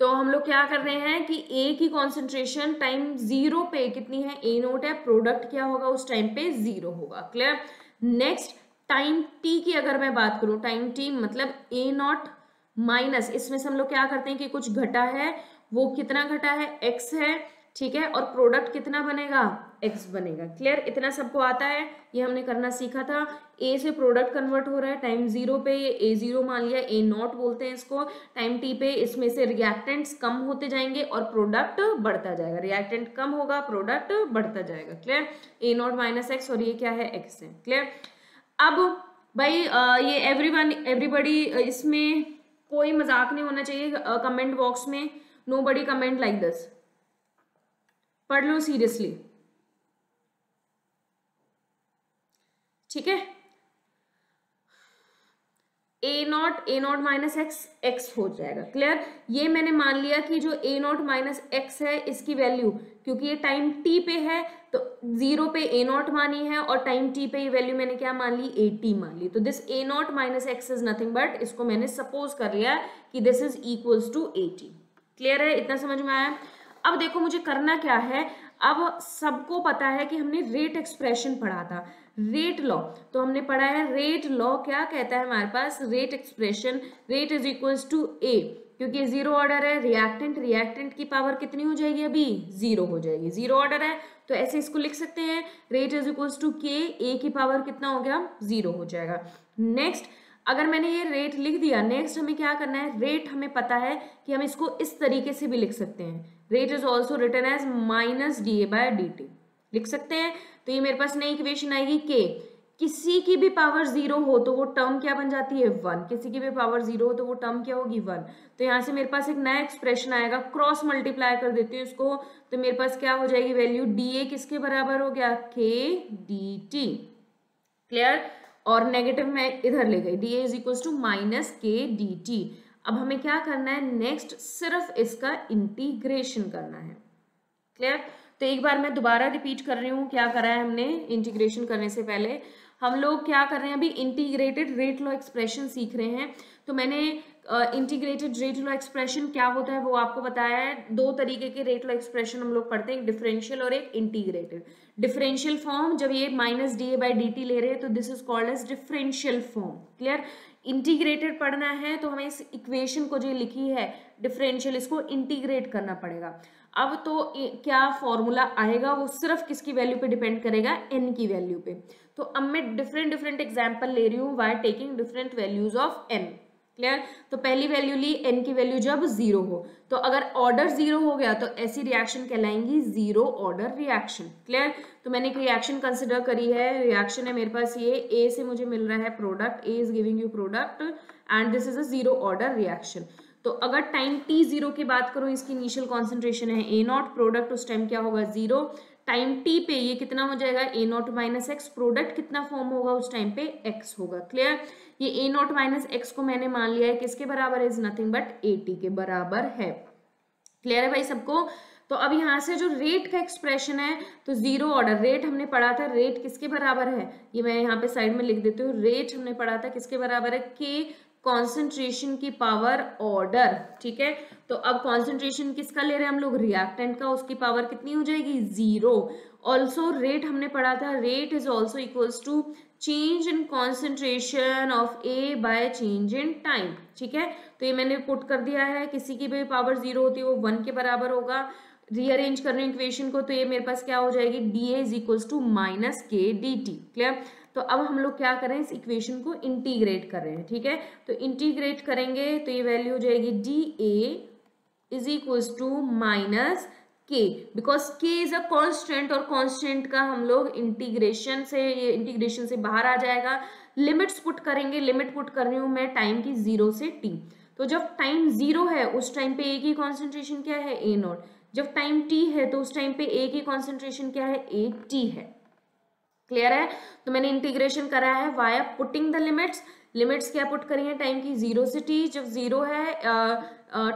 तो हम लोग क्या कर रहे हैं कि ए की कॉन्सेंट्रेशन टाइम जीरो पे कितनी है, ए नोट है, प्रोडक्ट क्या होगा उस टाइम पे, जीरो होगा। क्लियर? नेक्स्ट टाइम टी की अगर मैं बात करूं, टाइम टी मतलब ए नॉट माइनस, इसमें से हम लोग क्या करते हैं कि कुछ घटा है, वो कितना घटा है, एक्स है, ठीक है, और प्रोडक्ट कितना बनेगा, एक्स बनेगा। क्लियर? इतना सबको आता है, ये हमने करना सीखा था। ए से प्रोडक्ट कन्वर्ट हो रहा है टाइम जीरो पे, ये ए जीरो मान लिया, ए नॉट बोलते हैं इसको। टाइम टी पे इसमें से रिएक्टेंट्स कम होते जाएंगे और प्रोडक्ट बढ़ता जाएगा, रिएक्टेंट कम होगा, प्रोडक्ट बढ़ता जाएगा। Clear? A not minus x, और ये क्या है, एक्स है। क्लियर? अब भाई ये एवरीबडी, इसमें कोई मजाक नहीं होना चाहिए कमेंट बॉक्स में, नोबडी कमेंट लाइक दिस, पढ़ लो सीरियसली, ठीक है। ए नॉट माइनस एक्स, एक्स हो जाएगा। क्लियर? ये मैंने मान लिया कि जो ए नॉट माइनस एक्स है इसकी वैल्यू, क्योंकि ये टाइम टी पे है तो जीरो पे ए नॉट मानी है, और टाइम टी पे ये वैल्यू मैंने क्या मान ली, ए टी मान ली। तो this A not minus x is nothing but, इसको मैंने सपोज कर लिया कि this is equals to A t. Clear है? इतना समझ में आया? अब देखो मुझे करना क्या है, अब सबको पता है कि हमने रेट एक्सप्रेशन पढ़ा था, रेट लॉ, तो हमने पढ़ा है रेट लॉ क्या कहता है हमारे पास, rate expression, rate is equals to A, क्योंकि जीरो ऑर्डर है, रिएक्टेंट की पावर कितनी हो जाएगी, अभी जीरो हो जाएगी, जीरो ऑर्डर है, तो ऐसे इसको लिख सकते हैं, रेट इज इक्वल्स टू के, ए की पावर कितना हो गया, जीरो हो जाएगा। नेक्स्ट अगर मैंने ये रेट लिख दिया, नेक्स्ट हमें क्या करना है, रेट हमें पता है कि हम इसको इस तरीके से भी लिख सकते हैं, rate is also written as minus D A by D t, लिख सकते हैं। तो ये मेरे पास नई इक्वेशन आएगी, के किसी की भी पावर जीरो हो तो वो टर्म क्या बन जाती है, वन, किसी की भी पावर जीरो हो तो वो टर्म क्या होगी, वन। तो यहाँ से मेरे पास एक नया एक्सप्रेशन आएगा, क्रॉस मल्टीप्लाई कर देती हूँ इसको, तो मेरे पास क्या हो जाएगी वैल्यू, डी ए किसके बराबर हो गया, के डी टी। क्लियर? और नेगेटिव में इधर ले गई, d A is equal to minus k d t. अब हमें क्या करना है, नेक्स्ट सिर्फ इसका इंटीग्रेशन करना है। क्लियर? तो एक बार मैं दोबारा रिपीट कर रही हूँ क्या करा है हमने इंटीग्रेशन करने से पहले, हम लोग क्या कर रहे हैं अभी, इंटीग्रेटेड रेट लॉ एक्सप्रेशन सीख रहे हैं। तो मैंने इंटीग्रेटेड रेट लॉ एक्सप्रेशन क्या होता है वो आपको बताया है। दो तरीके के रेट लॉ एक्सप्रेशन हम लोग पढ़ते हैं, एक डिफरेंशियल और एक इंटीग्रेटेड। डिफरेंशियल फॉर्म जब ये minus D A by D t ले रहे हैं तो this is called as differential form. Clear? Integrated पढ़ना है तो हमें इस इक्वेशन को जो लिखी है डिफरेंशियल, इसको इंटीग्रेट करना पड़ेगा। अब तो क्या फॉर्मूला आएगा वो सिर्फ किसकी वैल्यू पे डिपेंड करेगा, एन की वैल्यू पे। तो अब मैं डिफरेंट एग्जांपल ले रही हूँ by taking different values of N. Clear? तो पहली वैल्यू ली एन की वैल्यू जब जीरो हो, तो अगर ऑर्डर जीरो हो गया तो ऐसी रिएक्शन कहलाएंगी जीरो ऑर्डर रिएक्शन। क्लियर? तो मैंने एक रिएक्शन कंसिडर करी है, रिएक्शन है मेरे पास ये, ए से मुझे मिल रहा है product, A is giving you product and this is a zero order reaction. तो अगर टाइम टी जीरो की बात करूं, इसकी इनिशियल कॉन्सेंट्रेशन है ए नॉट, प्रोडक्ट उस टाइम क्या होगा, जीरो। टाइम टी पे ये कितना हो जाएगा, A not minus x, product कितना फॉर्म होगा उस टाइम पे, एक्स होगा। क्लियर? ये ए नॉट माइनस एक्स को मैंने मान लिया है किसके बराबर, is nothing but A T के बराबर है। क्लियर है भाई सबको? तो अब यहाँ से जो रेट का एक्सप्रेशन है, तो जीरो ऑर्डर रेट हमने पढ़ा था, रेट किसके बराबर है, ये मैं यहाँ पे साइड में लिख देती हूँ, रेट हमने पढ़ा था किसके बराबर है, के कॉन्सेंट्रेशन की पावर ऑर्डर। ठीक है? तो अब कॉन्सेंट्रेशन किसका ले रहे हैं हम लोग, रिएक्टेंट का, उसकी पावर कितनी हो जाएगी, जीरो। ऑल्सो रेट हमने पढ़ा था, rate is also equals to change in concentration of A by change in time. ठीक है? तो ये मैंने पुट कर दिया है, किसी की भी पावर जीरो होती है वो वन के बराबर होगा, रीअरेंज कर रही हूँ इक्वेशन को, तो ये मेरे पास क्या हो जाएगी, d A is equals to minus k d t. Clear. तो अब हम लोग क्या कर रहे हैं, इस इक्वेशन को इंटीग्रेट कर रहे हैं। ठीक है, तो इंटीग्रेट करेंगे तो ये वैल्यू हो जाएगी d A is equals to minus k, because k is a constant, और कांस्टेंट का हम लोग इंटीग्रेशन से, ये इंटीग्रेशन से बाहर आ जाएगा। लिमिट्स पुट करेंगे, लिमिट पुट कर रही हूँ मैं टाइम की 0 से t। तो जब टाइम 0 है उस टाइम पे ए की कॉन्सेंट्रेशन क्या है, ए नॉट। जब टाइम t है तो उस टाइम पे ए की कॉन्सेंट्रेशन क्या है, ए टी है। क्लियर है। तो मैंने इंटीग्रेशन करा है via putting the limits. Limits क्या पुट करी है, टाइम की 0 से t। जब 0 है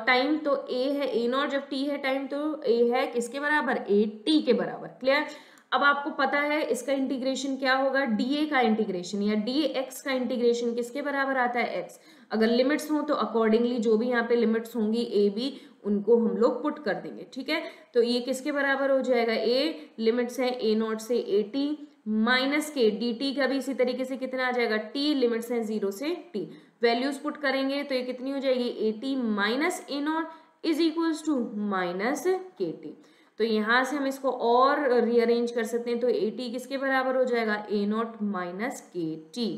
टाइम तो a है a नॉट, जब t है टाइम तो a है किसके बराबर, a t के बराबर। क्लियर। अब आपको पता है इसका इंटीग्रेशन क्या होगा, dA का इंटीग्रेशन या dx का इंटीग्रेशन किसके बराबर आता है, x। अगर लिमिट्स हो तो अकॉर्डिंगली जो भी यहाँ पे लिमिट्स होंगी a b उनको हम लोग पुट कर देंगे। ठीक है, तो ये किसके बराबर हो जाएगा, a लिमिट्स है a नॉट से a t minus k d T का भी इसी तरीके से कितना आ जाएगा, t लिमिट्स है 0 से t। वैल्यूज पुट करेंगे तो ये कितनी हो जाएगी, A t minus A not is equals to minus के टी। तो यहाँ से हम इसको और रीअरेंज कर सकते हैं, तो ए टी किसके बराबर हो जाएगा, ए नॉट माइनस के टी।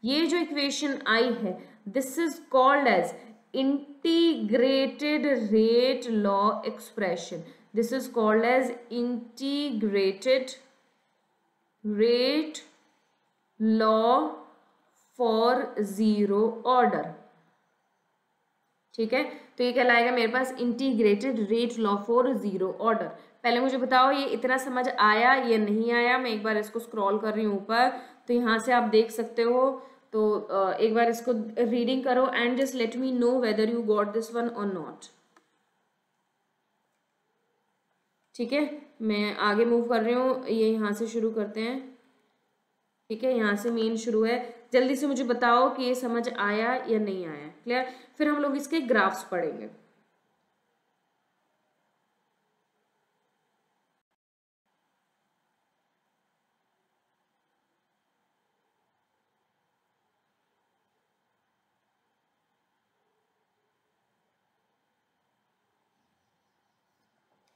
ये जो इक्वेशन आई है this is called as integrated rate law expression. This is called as integrated rate law for zero order. ठीक है, तो ये कहलाएगा मेरे पास integrated rate law for zero order. पहले मुझे बताओ ये इतना समझ आया या नहीं आया। मैं एक बार इसको स्क्रॉल कर रही हूँ ऊपर, तो यहाँ से आप देख सकते हो। तो एक बार इसको रीडिंग करो and just let me know whether you got this one और नॉट। ठीक है, मैं आगे मूव कर रही हूँ, ये यहाँ से शुरू करते हैं। ठीक है, यहाँ से मेन शुरू है। जल्दी से मुझे बताओ कि ये समझ आया या नहीं आया। क्लियर। फिर हम लोग इसके ग्राफ्स पढ़ेंगे।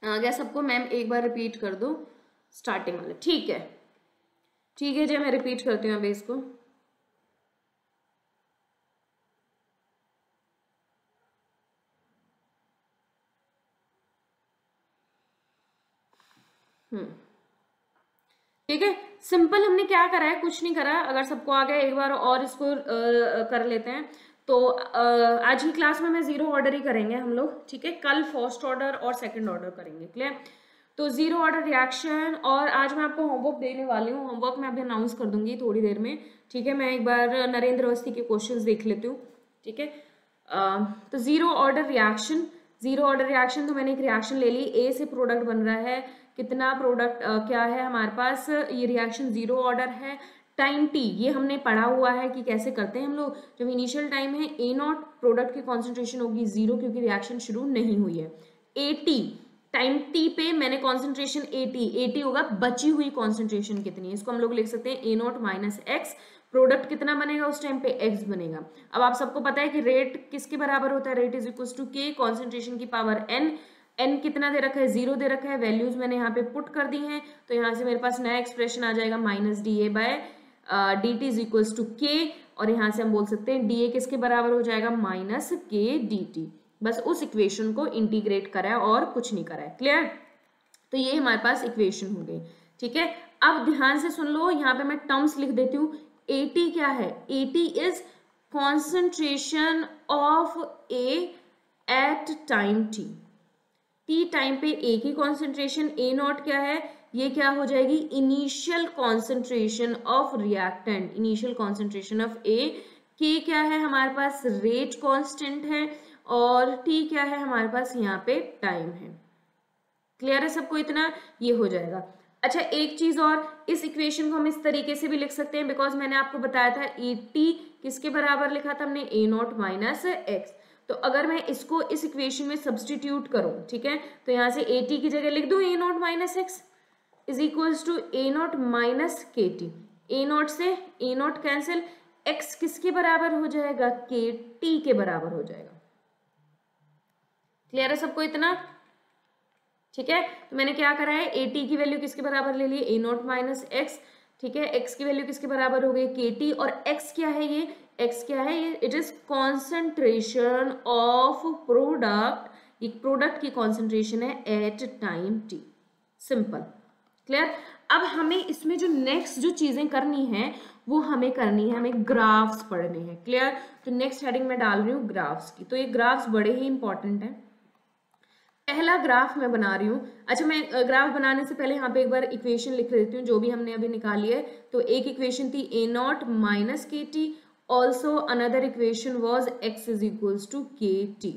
आ गया सबको, मैम एक बार रिपीट कर दो स्टार्टिंग वाले। ठीक है, ठीक है जी, मैं रिपीट करती हूँ अभी इसको। ठीक है, सिंपल हमने क्या करा है, कुछ नहीं करा। अगर सबको आ गया एक बार और इसको कर लेते हैं। तो आज की क्लास में मैं जीरो ऑर्डर ही करेंगे हम लोग। ठीक है, कल फर्स्ट ऑर्डर और सेकंड ऑर्डर करेंगे। क्लियर। तो जीरो ऑर्डर रिएक्शन, और आज मैं आपको होमवर्क देने वाली हूँ। होमवर्क मैं अभी अनाउंस कर दूंगी थोड़ी देर में। ठीक है, मैं एक बार नरेंद्र अवस्थी के क्वेश्चंस देख लेती हूँ। ठीक है, तो zero order reaction, zero order reaction, तो मैंने एक रिएक्शन ले ली, ए से प्रोडक्ट बन रहा है। कितना प्रोडक्ट क्या है हमारे पास, ये रिएक्शन जीरो ऑर्डर है। टाइम टी ये हमने पढ़ा हुआ है कि कैसे करते हैं हम लोग। जब इनिशियल टाइम है ए नॉट, प्रोडक्ट की कॉन्सेंट्रेशन होगी 0 क्योंकि रिएक्शन शुरू नहीं हुई है। ए टी टाइम टी पे मैंने कॉन्सेंट्रेशन ए टी होगा बची हुई कॉन्सेंट्रेशन कितनी है, इसको हम लोग लिख सकते हैं ए नॉट माइनस एक्स। प्रोडक्ट कितना बनेगा उस टाइम पे, एक्स बनेगा। अब आप सबको पता है कि रेट किसके बराबर होता है, रेट इज इक्वल टू के कॉन्सेंट्रेशन की पावर एन। एन कितना दे रखा है, 0 दे रखा है। वैल्यूज मैंने यहाँ पे पुट कर दी हैं, तो यहाँ से मेरे पास नया एक्सप्रेशन आ जाएगा minus D A by D T is equals to k. और यहाँ से हम बोल सकते हैं डी ए किसके बराबर हो जाएगा, माइनस के डी टी। बस उस इक्वेशन को इंटीग्रेट करा है और कुछ नहीं करा है। क्लियर। तो ये हमारे पास इक्वेशन हो गई। ठीक है, अब ध्यान से सुन लो, यहाँ पे मैं टर्म्स लिख देती हूँ। एटी क्या है, A t is concentration of A at time t. T time पे ए की कॉन्सेंट्रेशन, ए नॉट क्या है, ये क्या हो जाएगी, initial concentration of reactant, initial concentration of A. K क्या है हमारे पास, रेट कांस्टेंट है, और टी क्या है हमारे पास, यहाँ पे टाइम है। क्लियर है सबको इतना, ये हो जाएगा। अच्छा, एक चीज और, इस इक्वेशन को हम इस तरीके से भी लिख सकते हैं, बिकॉज मैंने आपको बताया था ए टी किसके बराबर लिखा था हमने, ए नॉट माइनस एक्स। तो अगर मैं इसको इस इक्वेशन में सब्सटीट्यूट करूं, ठीक है, तो यहाँ से ए टी की जगह लिख दूं A not minus x is equals to A not minus के टी। ए नॉट से ए नॉट कैंसिल, एक्स किसके बराबर हो जाएगा, के टी के बराबर हो जाएगा। क्लियर है सबको इतना। ठीक है, तो मैंने क्या करा है, ए टी की वैल्यू किसके बराबर ले ली, ए नॉट माइनस एक्स। ठीक है, एक्स की वैल्यू किसके बराबर हो गई, के टी, और एक्स क्या है, ये एक्स क्या है, ये it is concentration of product, ये प्रोडक्ट की कॉन्सेंट्रेशन है at time t. Simple, clear. अब हमें इसमें जो नेक्स्ट जो चीजें करनी है वो हमें करनी है, हमें ग्राफ्स पढ़ने हैं, क्लियर। तो नेक्स्ट हेडिंग में डाल रही हूँ ग्राफ्स की, तो ये ग्राफ्स बड़े ही इंपॉर्टेंट है। पहला ग्राफ मैं बना रही हूँ। अच्छा, मैं ग्राफ बनाने से पहले यहाँ पे एक बार इक्वेशन लिख देती हूँ जो भी हमने अभी निकाली है। तो एक इक्वेशन थी ए नॉट माइनस के T, also another equation was X is equals to के टी,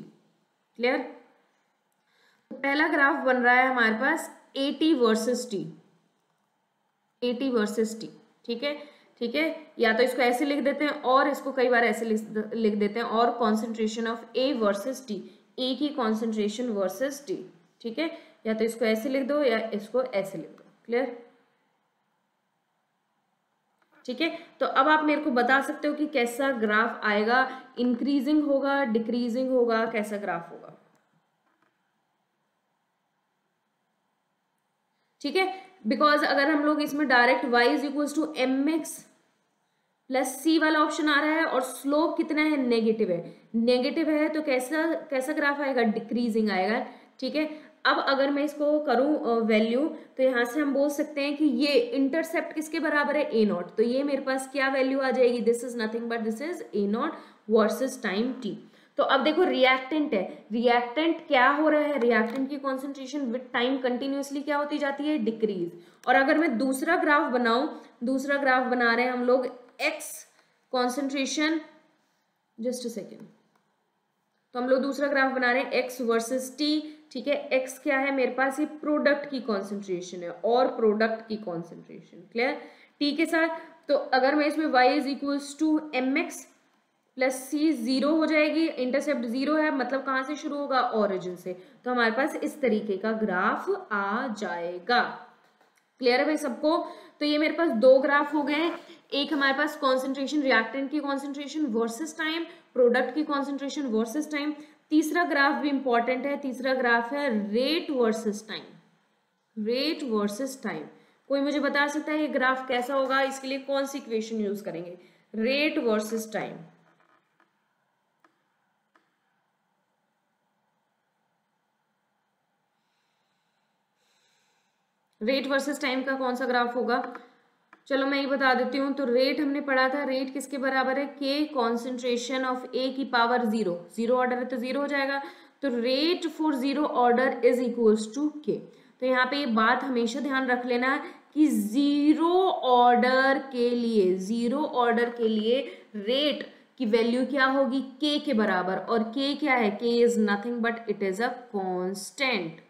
क्लियर। तो पहला ग्राफ बन रहा है हमारे पास A T versus T, A T versus T, ठीक है, ठीक है। या तो इसको ऐसे लिख देते हैं और इसको कई बार ऐसे लिख देते हैं, और concentration of A versus T, A की कॉन्सेंट्रेशन वर्सेस टी, ठीक है। या तो इसको ऐसे लिख दो या इसको ऐसे लिख दो, क्लियर, ठीक है। तो अब आप मेरे को बता सकते हो कि कैसा ग्राफ आएगा, इंक्रीजिंग होगा, डिक्रीजिंग होगा, कैसा ग्राफ होगा, ठीक है। बिकॉज अगर हम लोग इसमें direct y is equals to M x plus C वाला ऑप्शन आ रहा है और स्लोप कितना है, नेगेटिव है, नेगेटिव है तो कैसा कैसा ग्राफ आएगा, डिक्रीजिंग आएगा, ठीक है। अब अगर मैं इसको करूं वैल्यू, तो यहाँ से हम बोल सकते हैं कि ये इंटरसेप्ट किसके बराबर है, ए नॉट, तो ये मेरे पास क्या वैल्यू आ जाएगी, this is nothing but this is a not versus time T. तो अब देखो रिएक्टेंट है, रिएक्टेंट क्या हो रहा है, रिएक्टेंट की कॉन्सेंट्रेशन विद टाइम कंटिन्यूसली क्या होती जाती है, डिक्रीज। और अगर मैं दूसरा ग्राफ बनाऊं, दूसरा ग्राफ बना रहे हैं हम लोग x concentration, just a second, तो हम लोग दूसरा ग्राफ बना रहे हैं एक्स वर्सेस टी, ठीक है। एक्स क्या है मेरे पास, ये प्रोडक्ट की कॉन्सेंट्रेशन है और प्रोडक्ट की कॉन्सेंट्रेशन, क्लियर, टी के साथ। तो अगर मैं इसमें y is equals to M x plus c, zero हो जाएगी, इंटरसेप्ट जीरो है, मतलब कहाँ से शुरू होगा, ओरिजिन से। तो हमारे पास इस तरीके का ग्राफ आ जाएगा, क्लियर है भाई सबको। तो ये मेरे पास दो ग्राफ हो गए, एक हमारे पास कॉन्सेंट्रेशन, रिएक्टेंट की कॉन्सेंट्रेशन वर्सेस टाइम, प्रोडक्ट की कॉन्सेंट्रेशन वर्सेस टाइम। तीसरा ग्राफ भी इंपॉर्टेंट है, तीसरा ग्राफ है rate versus time, rate versus time. कोई मुझे बता सकता है ये ग्राफ कैसा होगा, इसके लिए कौन सी इक्वेशन यूज करेंगे, rate versus time. Rate versus time का कौन सा ग्राफ होगा, चलो मैं ये बता देती हूँ। तो रेट हमने पढ़ा था, रेट किसके बराबर है, के कॉन्सेंट्रेशन ऑफ ए की पावर जीरो, जीरो ऑर्डर है तो जीरो हो जाएगा, तो rate for zero order is equals to k. तो यहाँ पे ये बात हमेशा ध्यान रख लेना कि जीरो ऑर्डर के लिए, जीरो ऑर्डर के लिए रेट की वैल्यू क्या होगी, के के बराबर, और के क्या है, के is nothing but it is a constant,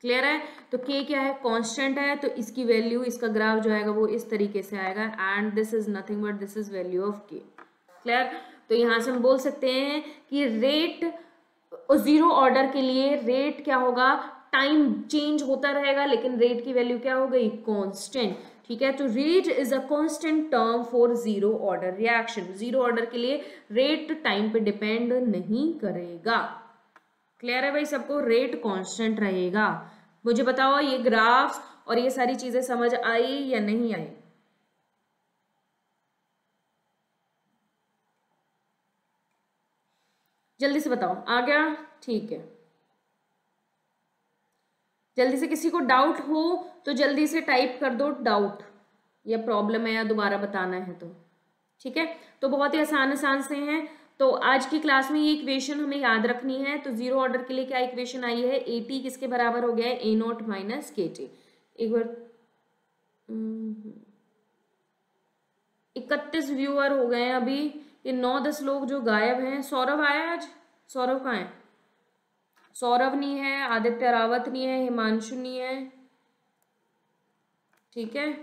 clear है। तो k क्या है, कांस्टेंट है, तो इसकी वैल्यू, इसका ग्राफ जो आएगा वो इस तरीके से आएगा, and this is nothing but this is value of k, clear. तो यहाँ से हम बोल सकते हैं कि रेट जीरो ऑर्डर के लिए रेट क्या होगा, टाइम चेंज होता रहेगा लेकिन रेट की वैल्यू क्या हो गई, कांस्टेंट, ठीक है। तो rate is a constant term for zero order reaction, zero order के लिए रेट टाइम पे डिपेंड नहीं करेगा, क्लियर है भाई सबको, रेट कांस्टेंट रहेगा। मुझे बताओ ये ग्राफ्स और ये सारी चीजें समझ आई या नहीं आई, जल्दी से बताओ, आ गया, ठीक है। जल्दी से, किसी को डाउट हो तो जल्दी से टाइप कर दो डाउट, या प्रॉब्लम है या दोबारा बताना है तो, ठीक है। तो बहुत ही आसान आसान से हैं। तो आज की क्लास में ये इक्वेशन हमें याद रखनी है। तो जीरो ऑर्डर के लिए क्या इक्वेशन आई है, ए टी किसके बराबर हो गया है, ए नॉट माइनस के टी। एक बार 31 व्यूअर हो गए हैं अभी, ये 9-10 लोग जो गायब हैं। सौरभ आया आज, सौरभ कहाँ है, सौरभ नहीं है, आदित्य रावत नहीं है, हिमांशु नहीं है, ठीक है।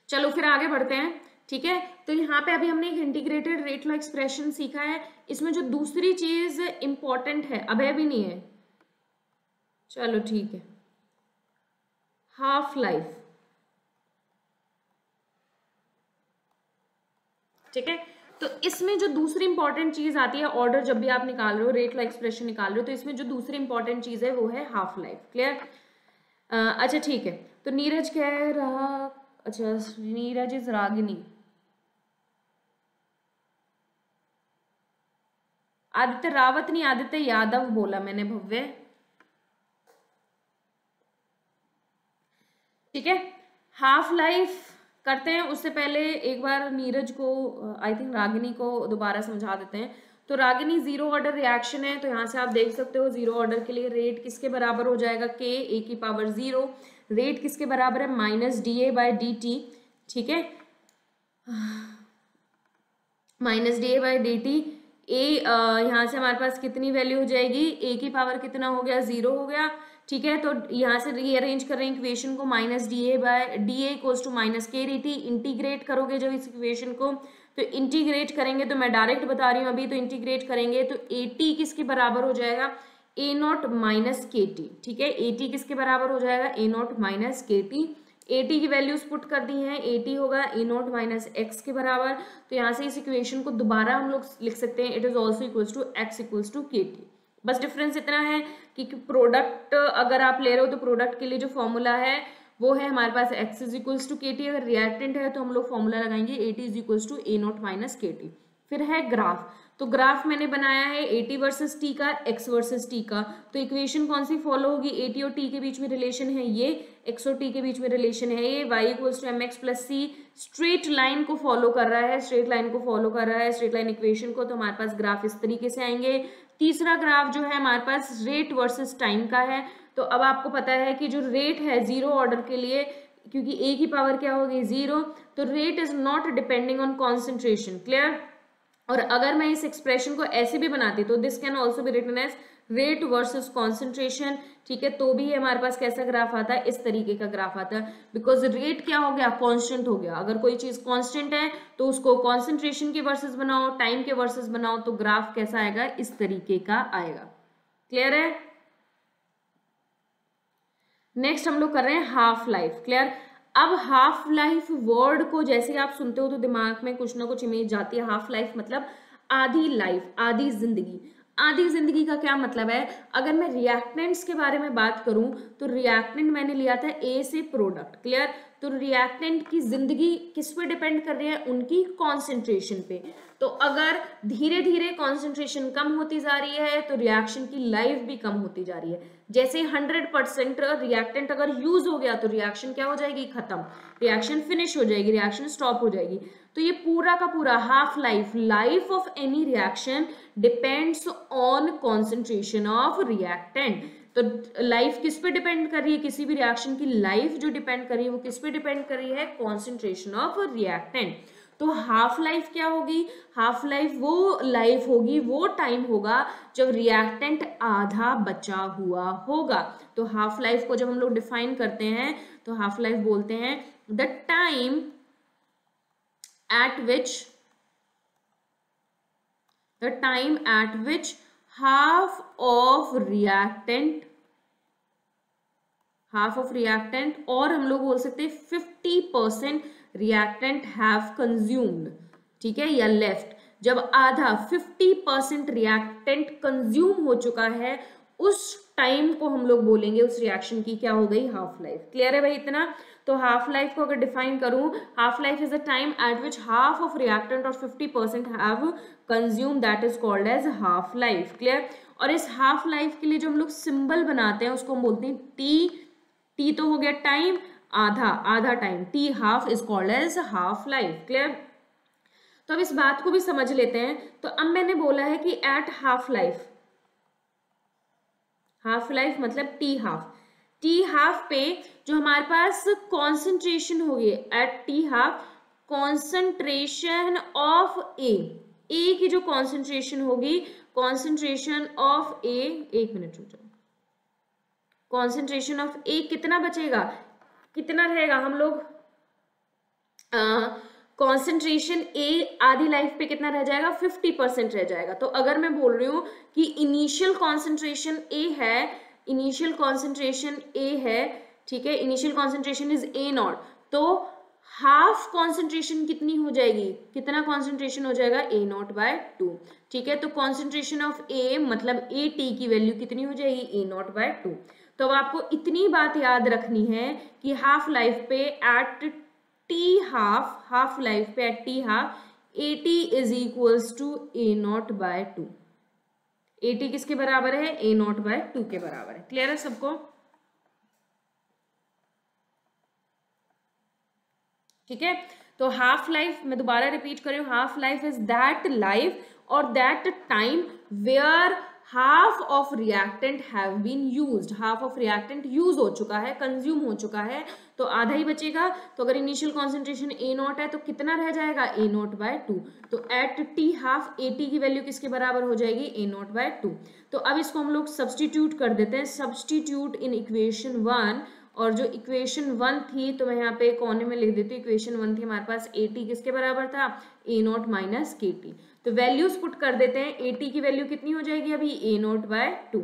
चलो फिर आगे बढ़ते हैं, ठीक है। तो यहाँ पे अभी हमने एक इंटीग्रेटेड रेट लॉ एक्सप्रेशन सीखा है। इसमें जो दूसरी चीज इंपॉर्टेंट है, अभय भी नहीं है, चलो ठीक है, हाफ लाइफ, ठीक है। तो इसमें जो दूसरी इंपॉर्टेंट चीज आती है ऑर्डर जब भी आप निकाल रहे हो, रेट ला एक्सप्रेशन निकाल रहे हो, तो इसमें जो दूसरी इंपॉर्टेंट चीज है वो है हाफ लाइफ। क्लियर? अच्छा ठीक है, तो नीरज कह रहा, अच्छा नीरज इज रागिनी, आदित्य रावत नहीं, आदित्य यादव बोला मैंने भव्य। ठीक है, हाफ लाइफ करते हैं उससे पहले एक बार नीरज को, आई थिंक रागिनी को दोबारा समझा देते हैं। तो रागिनी जीरो ऑर्डर रिएक्शन है, तो यहाँ से आप देख सकते हो जीरो ऑर्डर के लिए रेट किसके बराबर हो जाएगा, के ए की पावर 0। रेट किसके बराबर है, minus D A by D T. ठीक है, minus D A by D T. A यहाँ से हमारे पास कितनी वैल्यू हो जाएगी, ए की पावर कितना हो गया, 0 हो गया। ठीक है, तो यहाँ से रीअरेंज कर रहे हैं इक्वेशन को, minus D A by d A equals to minus k d t. Integrate करोगे जब इस इक्वेशन को, तो इंटीग्रेट करेंगे, तो मैं डायरेक्ट बता रही हूँ अभी, तो इंटीग्रेट करेंगे तो ए टी किसके बराबर हो जाएगा, ए नॉट माइनस के टी। ठीक है, ए टी किसके बराबर हो जाएगा, ए नॉट माइनस के टी। ए टी की वैल्यूज पुट कर दी हैं, ए टी होगा ए नॉट माइनस एक्स के बराबर। तो यहाँ से इस इक्वेशन को दोबारा हम लोग लिख सकते हैं, it is also equals to x equals to के टी। बस डिफरेंस इतना है कि प्रोडक्ट अगर आप ले रहे हो तो प्रोडक्ट के लिए जो फॉर्मूला है वो है हमारे पास एक्स इज इक्वल्स टू के टी, अगर रिएक्टेंट है तो हम लोग फॉर्मूला लगाएंगे A T is equals to A not minus के टी। फिर है ग्राफ, तो ग्राफ मैंने बनाया है ए टी वर्सेस टी का, एक्स वर्सेस टी का। तो इक्वेशन कौन सी फॉलो होगी, ए टी और टी के बीच में रिलेशन है ये, एक्स और टी के बीच में रिलेशन है ये, y equals to M x plus c. Straight line को फॉलो कर रहा है, स्ट्रेट लाइन को फॉलो कर रहा है, स्ट्रेट लाइन इक्वेशन को। तो हमारे पास ग्राफ इस तरीके से आएंगे। तीसरा ग्राफ जो है हमारे पास रेट वर्सेस टाइम का है। तो अब आपको पता है कि जो रेट है जीरो ऑर्डर के लिए, क्योंकि ए की पावर क्या होगी 0, तो rate is not depending on concentration. Clear? और अगर मैं इस एक्सप्रेशन को ऐसे भी बनाती तो this can also be written as rate versus concentration. ठीक है, तो भी हमारे पास कैसा ग्राफ आता है, इस तरीके का ग्राफ आता है, बिकॉज रेट क्या हो गया, कांस्टेंट हो गया। अगर कोई चीज कांस्टेंट है तो उसको कॉन्सेंट्रेशन के वर्सेस बनाओ, टाइम के वर्सेस बनाओ, तो ग्राफ कैसा आएगा, इस तरीके का आएगा। क्लियर है? नेक्स्ट हम लोग कर रहे हैं हाफ लाइफ। क्लियर? अब हाफ लाइफ वर्ड को जैसे आप सुनते हो तो दिमाग में कुछ ना कुछ इमेज जाती है। हाफ लाइफ मतलब आधी लाइफ, आधी जिंदगी। आधी जिंदगी का क्या मतलब है, अगर मैं रिएक्टेंट्स के बारे में बात करूं तो रिएक्टेंट मैंने लिया था ए से प्रोडक्ट। क्लियर? तो रिएक्टेंट की जिंदगी किस पे डिपेंड कर रही है, उनकी कॉन्सेंट्रेशन पे। तो अगर धीरे धीरे कॉन्सेंट्रेशन कम होती जा रही है तो रिएक्शन की लाइफ भी कम होती जा रही है। जैसे 100% रिएक्टेंट अगर यूज हो गया तो रिएक्शन क्या हो जाएगी, खत्म, रिएक्शन फिनिश हो जाएगी, रिएक्शन स्टॉप हो जाएगी। तो ये पूरा का पूरा half life, life of any reaction depends on concentration of reactant. तो लाइफ किस पे डिपेंड कर रही है, किसी भी रिएक्शन की लाइफ जो डिपेंड कर रही है वो किस पे डिपेंड कर रही है, कॉन्सेंट्रेशन ऑफ रिएक्टेंट। तो हाफ लाइफ क्या होगी, हाफ लाइफ वो लाइफ होगी, वो टाइम होगा जब रिएक्टेंट आधा बचा हुआ होगा। तो हाफ लाइफ को जब हम लोग डिफाइन करते हैं तो हाफ लाइफ बोलते हैं the time at which half of reactant और हम लोग बोल सकते हैं 50% reactant have consumed, ठीक है, या लेफ्ट। जब आधा 50% reactant कंज्यूम हो चुका है उस टाइम को हम लोग बोलेंगे उस रिएक्शन की क्या हो गई, हाफ लाइफ। क्लियर है भाई इतना? तो हाफ लाइफ को अगर डिफाइन करूं, half life is a time at which half of reactant और 50% have consume, that is called as half life. Clear? और इस हाफ लाइफ के लिए जो हम लोग सिंबल बनाते हैं उसको हम बोलते हैं टी। टी तो हो गया टाइम, आधा time, t half is called as half life. Clear? तो अब इस बात को भी समझ लेते हैं। तो अब मैंने बोला है कि at half life, half life मतलब टी हाफ, टी हाफ पे जो हमारे पास कॉन्सेंट्रेशन होगी at T half, concentration of A, A की जो कॉन्सेंट्रेशन होगी, कॉन्सेंट्रेशन ऑफ ए, एक मिनट रुक जाओ, कॉन्सेंट्रेशन ऑफ ए कितना बचेगा, कितना रहेगा, हम लोग कॉन्सेंट्रेशन ए आधी लाइफ पे कितना रह जाएगा, 50% रह जाएगा। तो अगर मैं बोल रही हूं कि इनिशियल कॉन्सेंट्रेशन ए है, इनिशियल कॉन्सेंट्रेशन ए है, ठीक है, initial concentration is a not, तो हाफ कॉन्सेंट्रेशन कितनी हो जाएगी, कितना कॉन्सेंट्रेशन हो जाएगा, ए नॉट बाय 2। ठीक है, तो कॉन्सेंट्रेशन ऑफ ए मतलब ए टी की वैल्यू कितनी हो जाएगी, ए नॉट बाय 2। तो अब आपको इतनी बात याद रखनी है कि हाफ लाइफ पे एट टी हाफ लाइफ पे at T half A T is equals to A not by 2। A t किसके बराबर है, ए नॉट बाय 2 के बराबर है। क्लियर है सबको? ठीक है, तो हाफ लाइफ, मैं दोबारा रिपीट कर रही हूँ, half life is that life और that time where half of reactant have been used. Half of reactant use हो चुका है, कंज्यूम हो चुका है, तो आधा ही बचेगा। तो अगर इनिशियल कॉन्सेंट्रेशन ए नॉट है तो कितना रह जाएगा, ए नॉट बाय 2। तो at T half A t की वैल्यू किसके बराबर हो जाएगी, ए नॉट बाय 2। तो अब इसको हम लोग सब्सटीट्यूट कर देते हैं, सब्सटीट्यूट इन इक्वेशन 1। और जो इक्वेशन 1 थी तो मैं यहाँ पे कोने में लिख देती हूँ, इक्वेशन 1 थी हमारे पास, ए टी किसके बराबर था, ए नॉट माइनस के टी। तो वैल्यूज पुट कर देते हैं, ए टी की वैल्यू कितनी हो जाएगी अभी, A not by 2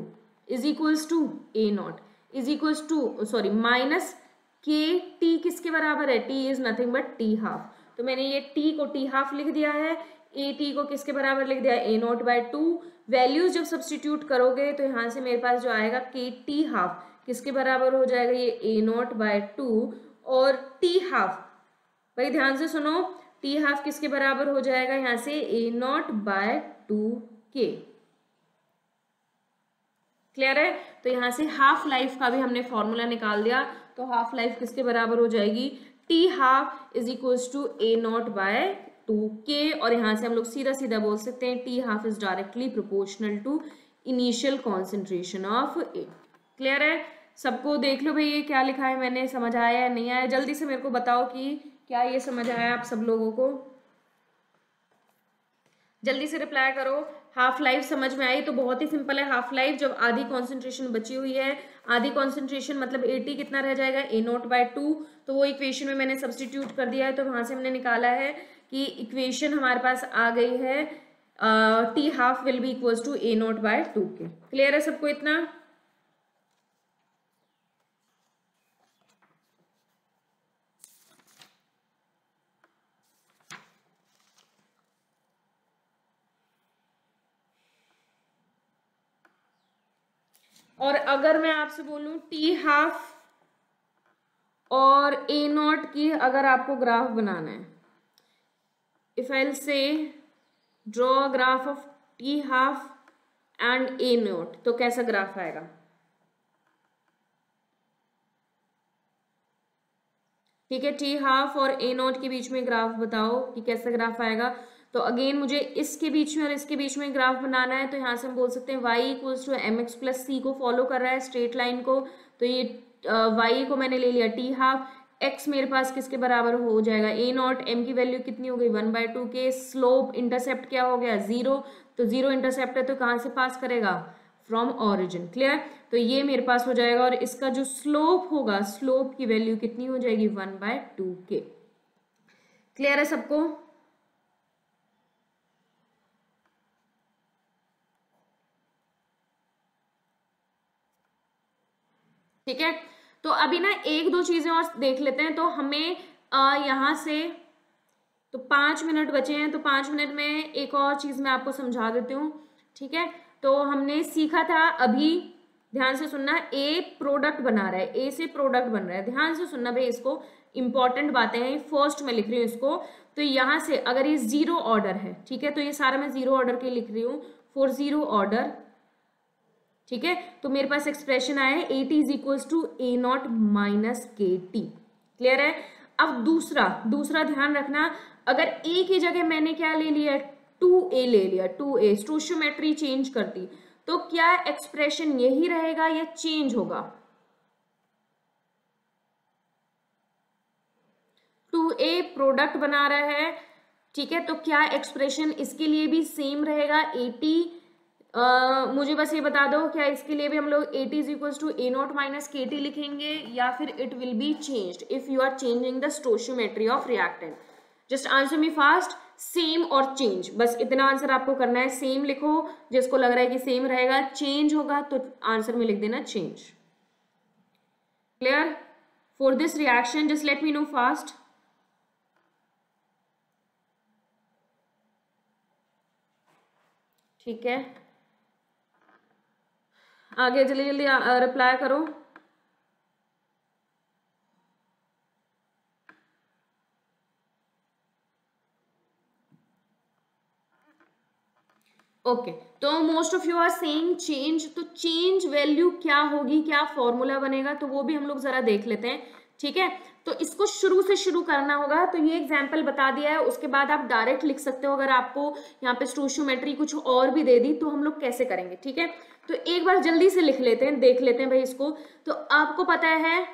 is equals to A not is equals to sorry minus के टी किसके बराबर है, T is nothing but T half. तो मैंने ये टी को टी हाफ लिख दिया है, ए टी को किसके बराबर लिख दिया, ए नॉट बाय 2। वैल्यूज जब सब्सटीट्यूट करोगे तो यहाँ से मेरे पास जो आएगा के टी हाफ किसके बराबर हो जाएगा, ये ए नॉट बाय 2 और टी हाफ, भाई ध्यान से सुनो, टी हाफ किसके बराबर हो जाएगा यहाँ से, A not by 2 k. Clear है? तो यहाँ से हाफ लाइफ का भी हमने फॉर्मूला निकाल दिया। तो हाफ लाइफ किसके बराबर हो जाएगी, t half is equals to A not by 2 k. और यहाँ से हम लोग सीधा सीधा बोल सकते हैं t half is directly proportional to initial concentration of A. Clear है? सबको देख लो भाई ये क्या लिखा है मैंने, समझ आया या नहीं आया, जल्दी से मेरे को बताओ कि क्या ये समझ आया आप सब लोगों को, जल्दी से रिप्लाई करो। हाफ लाइफ समझ में आई? तो बहुत ही सिंपल है, हाफ लाइफ जब आधी कॉन्सेंट्रेशन बची हुई है, आधी कॉन्सेंट्रेशन मतलब ए टी कितना रह जाएगा, ए नॉट बाय 2। तो वो इक्वेशन में मैंने सब्सटीट्यूट कर दिया है, तो वहां से हमने निकाला है कि इक्वेशन हमारे पास आ गई है t half will be equals to A not by 2 k. Clear है सबको इतना? और अगर मैं आपसे बोलूं टी हाफ और ए नॉट की अगर आपको ग्राफ बनाना है, if I will say draw a graph of T half and A not, तो कैसा ग्राफ आएगा? ठीक है, टी हाफ और ए नॉट के बीच में ग्राफ बताओ कि कैसा ग्राफ आएगा। तो अगेन मुझे इसके बीच में और इसके बीच में ग्राफ बनाना है, तो यहाँ से हम बोल सकते हैं y equals to M x plus C को फॉलो कर रहा है स्ट्रेट लाइन को। तो ये y को मैंने ले लिया टी हाफ, x मेरे पास किसके बराबर हो जाएगा, ए नॉट, m की वैल्यू कितनी हो गई 1/2 के, स्लोप इंटरसेप्ट क्या हो गया 0, तो 0 इंटरसेप्ट है तो कहाँ से पास करेगा, फ्रॉम ऑरिजिन। क्लियर? तो ये मेरे पास हो जाएगा और इसका जो स्लोप होगा, स्लोप की वैल्यू कितनी हो जाएगी 1/2 के। क्लियर है सबको? ठीक है, तो अभी ना एक दो चीजें और देख लेते हैं। तो हमें यहाँ से तो 5 मिनट बचे हैं, तो 5 मिनट में एक और चीज मैं आपको समझा देती हूँ। ठीक है, तो हमने सीखा था अभी, ध्यान से सुनना, ए प्रोडक्ट बना रहा है, ए से प्रोडक्ट बन रहा है, ध्यान से सुनना भाई, इसको इंपॉर्टेंट बातें हैं, फर्स्ट में लिख रही हूँ इसको। तो यहाँ से अगर ये 0 ऑर्डर है, ठीक है, तो ये सारा मैं 0 ऑर्डर के लिख रही हूँ, फॉर 0 ऑर्डर। ठीक है, तो मेरे पास एक्सप्रेशन आया है A T is equals to A not minus के टी। क्लियर है? अब दूसरा ध्यान रखना, अगर ए की जगह मैंने क्या ले लिया, 2a ले लिया, 2a स्टोइशियोमेट्री चेंज करती, तो क्या एक्सप्रेशन यही रहेगा या चेंज होगा? 2a प्रोडक्ट बना रहा है, ठीक है, तो क्या एक्सप्रेशन इसके लिए भी सेम रहेगा, ए टी मुझे बस ये बता दो, क्या इसके लिए भी हम लोग A T is equals to A not minus के टी लिखेंगे या फिर it will be changed if you are changing the stoichiometry of reactant? Just answer me fast, same और चेंज, बस इतना आंसर आपको करना है। सेम लिखो जिसको लग रहा है कि सेम रहेगा, चेंज होगा तो आंसर में लिख देना change. Clear? For this reaction just let me know fast, ठीक है, आगे जल्दी जल्दी रिप्लाई करो। ओके, तो most of you are saying change, तो चेंज वैल्यू क्या होगी, क्या फॉर्मूला बनेगा, तो वो भी हम लोग जरा देख लेते हैं। ठीक है, तो इसको शुरू से शुरू करना होगा। तो ये एग्जाम्पल बता दिया है, उसके बाद आप डायरेक्ट लिख सकते हो। अगर आपको यहाँ पे स्टोइचियोमेट्री कुछ और भी दे दी तो हम लोग कैसे करेंगे। ठीक है, तो एक बार जल्दी से लिख लेते हैं, देख लेते हैं भाई इसको। तो आपको पता है,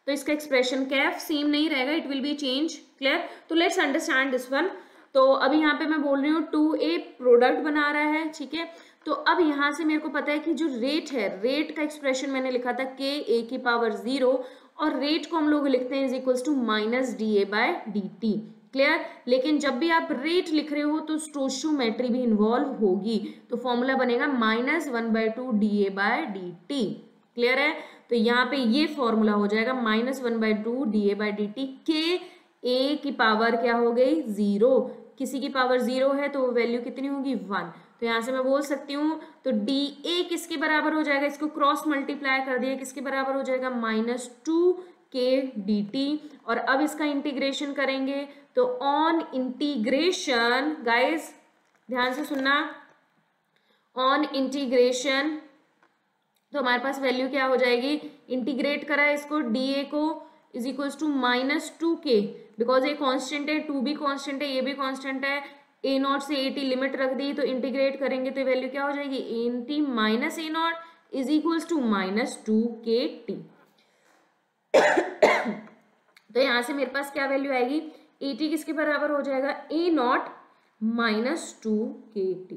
तो इसका एक्सप्रेशन कैफ सेम नहीं रहेगा, it will B change. Clear, तो लेट्स अंडरस्टैंड दिस वन। तो अभी यहाँ पे मैं बोल रही हूँ 2a प्रोडक्ट बना रहा है। ठीक है, तो अब यहाँ से मेरे को पता है कि जो रेट है, रेट का एक्सप्रेशन मैंने लिखा था k a की पावर 0, और रेट को हम लोग लिखते हैं is equals to minus da/dt। Clear, लेकिन जब भी आप रेट लिख रहे हो तो स्टोइचियोमेट्री भी इन्वॉल्व होगी, तो फॉर्मूला बनेगा -1/2 da/dt। क्लियर है, तो यहाँ पे ये फॉर्मूला हो जाएगा -1/2 da/dt। k a की पावर क्या हो गई 0, किसी की पावर 0 है तो वैल्यू कितनी होगी 1। तो यहाँ से मैं बोल सकती हूँ, तो डी ए किसके बराबर हो जाएगा, इसको क्रॉस मल्टीप्लाई कर दिया, किसके बराबर हो जाएगा -2k/dt। और अब इसका इंटीग्रेशन करेंगे, तो ऑन इंटीग्रेशन, गाइस ध्यान से सुनना, ऑन इंटीग्रेशन तो हमारे पास वैल्यू क्या हो जाएगी, इंटीग्रेट करा है इसको डी ए को is equals to -2k, because ये कांस्टेंट है, 2 भी कांस्टेंट है, ये भी कांस्टेंट है, a नॉट से a t लिमिट रख दी, तो इंटीग्रेट करेंगे तो वैल्यू क्या हो जाएगी, a t minus a naught is equals to -2kt। तो यहाँ से मेरे पास क्या वैल्यू आएगी, a t किसके बराबर हो जाएगा, a नॉट -2kt।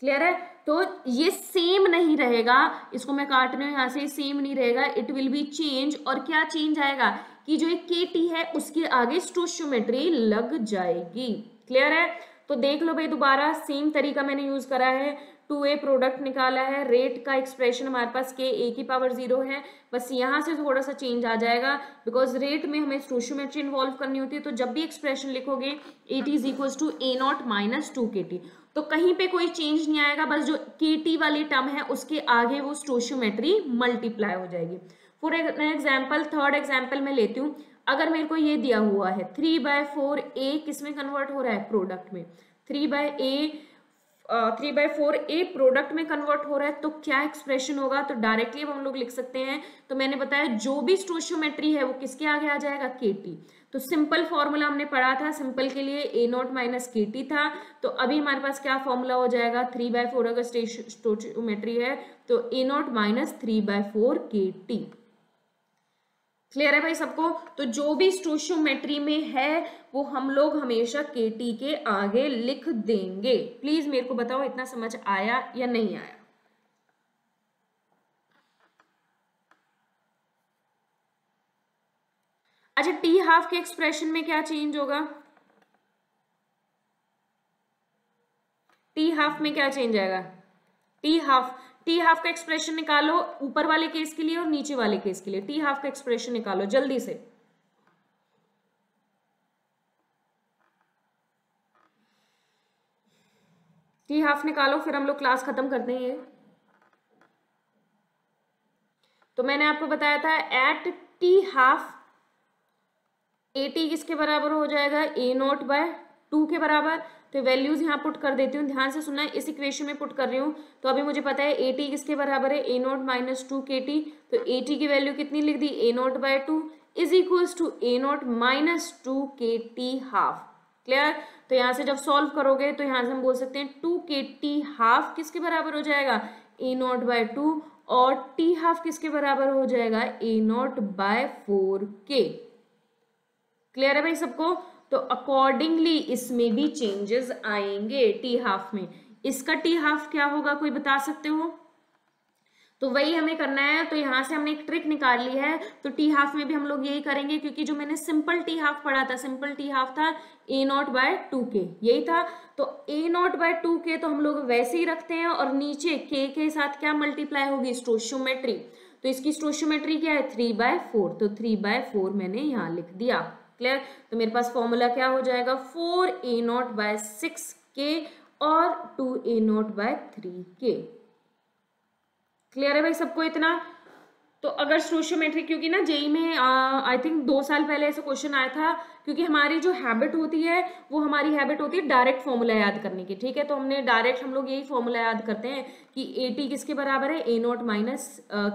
क्लियर है, तो ये सेम नहीं रहेगा, इसको मैं काट रही हूँ यहाँ से, सेम नहीं रहेगा, इट विल बी चेंज। और क्या चेंज आएगा कि जो एक KT है उसके आगे स्टोइचियोमेट्री लग जाएगी। क्लियर है, तो देख लो भाई, दोबारा सेम तरीका मैंने यूज करा है, 2a प्रोडक्ट निकाला है, रेट का एक्सप्रेशन हमारे पास k a की पावर 0 है, बस यहाँ से थोड़ा सा चेंज आ जाएगा, बिकॉज रेट में हमें स्टोइचियोमेट्री इन्वॉल्व करनी होती है। तो जब भी एक्सप्रेशन लिखोगे at is equals to a naught -2kt, तो कहीं पे कोई चेंज नहीं आएगा, बस जो kt वाली टर्म है उसके आगे वो स्टोइचियोमेट्री मल्टीप्लाई हो जाएगी। फॉर एग्जाम्पल, थर्ड एग्जाम्पल मैं लेती हूँ, अगर मेरे को ये दिया हुआ है 3/4a किस में कन्वर्ट हो रहा है, प्रोडक्ट में, 3/4a प्रोडक्ट में कन्वर्ट हो रहा है, तो क्या एक्सप्रेशन होगा, तो डायरेक्टली अब हम लोग लिख सकते हैं। तो मैंने बताया जो भी स्टोइचियोमेट्री है वो किसके आगे आ जाएगा, kt। तो सिंपल फॉर्मूला हमने पढ़ा था, सिंपल के लिए a नॉट माइनस kt था, तो अभी हमारे पास क्या फॉर्मूला हो जाएगा, 3/4 अगर स्टोइचियोमेट्री है तो a naught minus 3/4kt। Clear है भाई सबको, तो जो भी स्टोइचियोमेट्री में है वो हम लोग हमेशा kt के आगे लिख देंगे। प्लीज मेरे को बताओ इतना समझ आया या नहीं आया। अच्छा, टी हाफ के एक्सप्रेशन में क्या चेंज होगा, टी हाफ में क्या चेंज आएगा, टी हाफ का एक्सप्रेशन निकालो, ऊपर वाले केस के लिए और नीचे वाले केस के लिए टी हाफ का एक्सप्रेशन निकालो जल्दी से। टी हाफ निकालो, फिर हम लोग क्लास खत्म करते हैं ये। तो मैंने आपको बताया था at T half A t किसके बराबर हो जाएगा, a नॉट बाय 2 के बराबर। तो वैल्यूज यहाँ पुट कर देती हूँ, ध्यान से सुनना, इस इक्वेशन में पुट कर रही हूँ। तो अभी मुझे पता है ए टी किसके बराबर है, a नॉट माइनस 2kt। तो ए टी की वैल्यू कितनी लिख दी, a naught by 2 is equals to a naught minus 2kt half. Clear, तो यहाँ से जब सॉल्व करोगे तो यहाँ से हम बोल सकते हैं 2kt हाफ किसके बराबर हो जाएगा, a नॉट बाय 2, और t हाफ किसके बराबर हो जाएगा, a naught bye 4k। Clear है भाई सबको, तो अकॉर्डिंगली इसमें भी चेंजेस आएंगे टी हाफ में। इसका टी हाफ क्या होगा, कोई बता सकते हो, तो वही हमें करना है। तो यहाँ से हमने एक ट्रिक निकाल ली है, तो टी हाफ में भी हम लोग यही करेंगे, क्योंकि जो मैंने सिंपल टी हाफ पढ़ा था, सिंपल टी हाफ था a नॉट बाय 2k, यही था। तो a नॉट बाय 2k तो हम लोग वैसे ही रखते हैं, और नीचे k के साथ क्या मल्टीप्लाई होगी, स्टोइचियोमेट्री। तो इसकी स्टोइचियोमेट्री क्या है, 3/4, तो 3/4 मैंने यहाँ लिख दिया। क्लियर, तो मेरे पास फॉर्मूला क्या हो जाएगा, 4a नॉट बाय 6k, और 2a0/3k। क्लियर है भाई सबको इतना? तो अगर स्टोशियोमेट्री, क्योंकि ना जेई में आई थिंक 2 साल पहले ऐसा क्वेश्चन आया था, क्योंकि हमारी जो हैबिट होती है वो हमारी हैबिट होती है डायरेक्ट फॉर्मूला याद करने की, ठीक है। तो हमने डायरेक्ट हम लोग यही फॉर्मूला याद करते हैं कि AT किसके बराबर है, A0 माइनस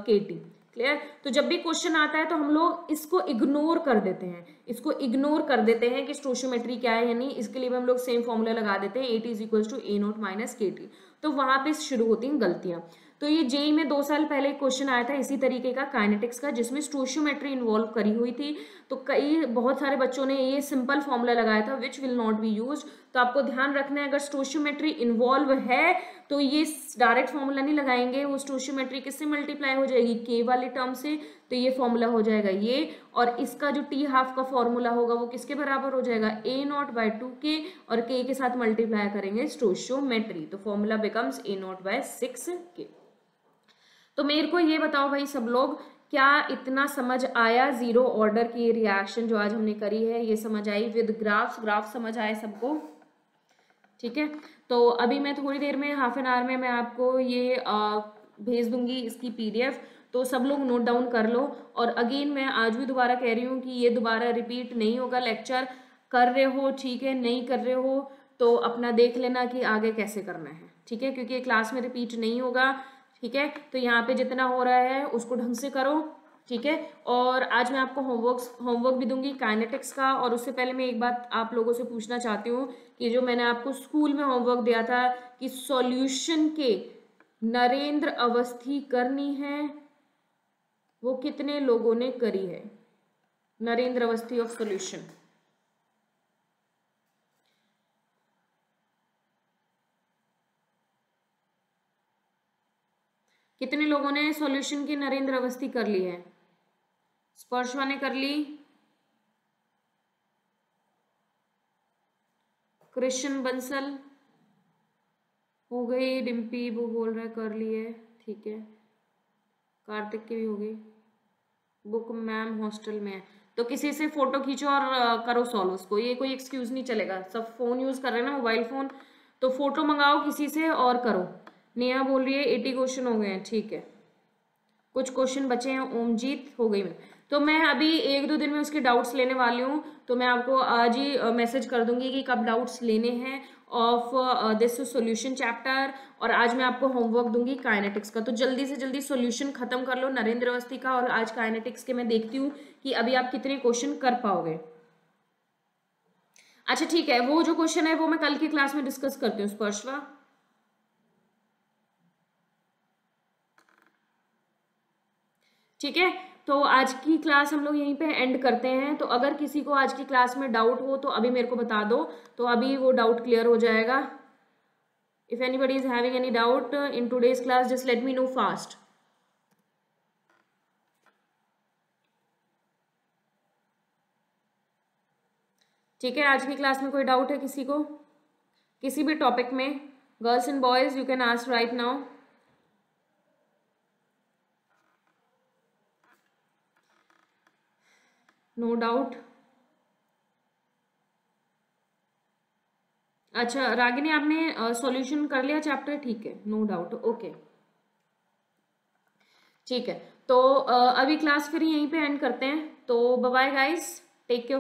KT। क्लियर? तो जब भी क्वेश्चन आता है तो हम लोग इसको इग्नोर कर देते हैं, इसको इग्नोर कर देते हैं कि स्टोशियोमेट्री क्या है या नहीं। इसके लिए भी हम लोग सेम फॉर्मूला लगा देते हैं, AT is equal to A0 minus KT। तो वहां पे शुरू होती हैं गलतियां। तो ये जेई में 2 साल पहले क्वेश्चन आया था इसी तरीके का काइनेटिक्स का, जिसमें स्टोशियोमेट्री इन्वॉल्व करी हुई थी। तो बहुत सारे बच्चों ने ये सिंपल फॉर्मूला लगाया था which will not be used. तो आपको ध्यान रखना है अगर स्टोशियोमेट्री इन्वॉल्व है तो ये डायरेक्ट फॉर्मूला नहीं लगाएंगे, वो स्टोशियोमेट्री किससे मल्टीप्लाई हो जाएगी, के वाली टर्म से। तो ये फॉर्मूला हो जाएगा ये, और इसका जो टी हाफ का फॉर्मूला होगा वो किसके बराबर हो जाएगा, A0/2k, और k के साथ मल्टीप्लाई करेंगे स्टोशियोमेट्री, तो फॉर्मूला बिकम्स A0/6k। तो मेरे को ये बताओ भाई सब लोग, क्या इतना समझ आया? जीरो ऑर्डर की रिएक्शन जो आज हमने करी है ये समझ आई विद ग्राफ समझ आए सबको? ठीक है, तो अभी मैं थोड़ी देर में हाफ एन आवर में मैं आपको ये भेज दूंगी इसकी PDF, तो सब लोग नोट डाउन कर लो। और अगेन मैं आज भी दोबारा कह रही हूँ कि ये दोबारा रिपीट नहीं होगा लेक्चर। कर रहे हो ठीक है, नहीं कर रहे हो तो अपना देख लेना कि आगे कैसे करना है, ठीक है, क्योंकि क्लास में रिपीट नहीं होगा। ठीक है, तो यहाँ पे जितना हो रहा है उसको ढंग से करो, ठीक है। और आज मैं आपको होमवर्क भी दूंगी काइनेटिक्स का। और उससे पहले मैं एक बात आप लोगों से पूछना चाहती हूँ कि जो मैंने आपको स्कूल में होमवर्क दिया था कि सॉल्यूशन के नरेंद्र अवस्थी करनी है, वो कितने लोगों ने करी है? नरेंद्र अवस्थी ऑफ सॉल्यूशन, कितने लोगों ने सॉल्यूशन की नरेंद्र अवस्थी कर ली है? स्पर्शवा ने कर ली, कृष्ण बंसल हो गई, डिम्पी वो बोल रहा है कर ली है, ठीक है, कार्तिक की भी हो गई। बुक मैम हॉस्टल में है, तो किसी से फोटो खींचो और करो सॉल्व उसको, ये कोई एक्सक्यूज नहीं चलेगा। सब फोन यूज कर रहे हैं ना, मोबाइल फोन, तो फोटो मंगाओ किसी से और करो। नेहा बोल रही है 80 क्वेश्चन हो गए हैं, ठीक है, कुछ क्वेश्चन बचे हैं। ओमजीत हो गई मैं, तो मैं अभी 1-2 दिन में उसके डाउट्स लेने वाली हूँ, तो मैं आपको आज ही मैसेज कर दूंगी कि कब डाउट्स लेने हैं ऑफ दिस सॉल्यूशन चैप्टर। और आज मैं आपको होमवर्क दूंगी काइनेटिक्स का, तो जल्दी से जल्दी सॉल्यूशन खत्म कर लो नरेंद्र अवस्थी का, और आज काइनेटिक्स के मैं देखती हूँ कि अभी आप कितने क्वेश्चन कर पाओगे। अच्छा ठीक है, वो जो क्वेश्चन है वो मैं कल की क्लास में डिस्कस करती हूँ स्पर्शवा। ठीक है, तो आज की क्लास हम लोग यहीं पे एंड करते हैं। तो अगर किसी को आज की क्लास में डाउट हो तो अभी मेरे को बता दो, तो अभी वो डाउट क्लियर हो जाएगा। If anybody is having any doubt in today's class just let me know fast. ठीक है, आज की क्लास में कोई डाउट है किसी को किसी भी टॉपिक में? Girls and boys you can ask right now. No doubt. अच्छा रागिनी, आपने सॉल्यूशन कर लिया चैप्टर? ठीक है, नो डाउट, ओके ठीक है। तो अभी क्लास फिर यहीं पे एंड करते हैं, तो bye bye guys, take care.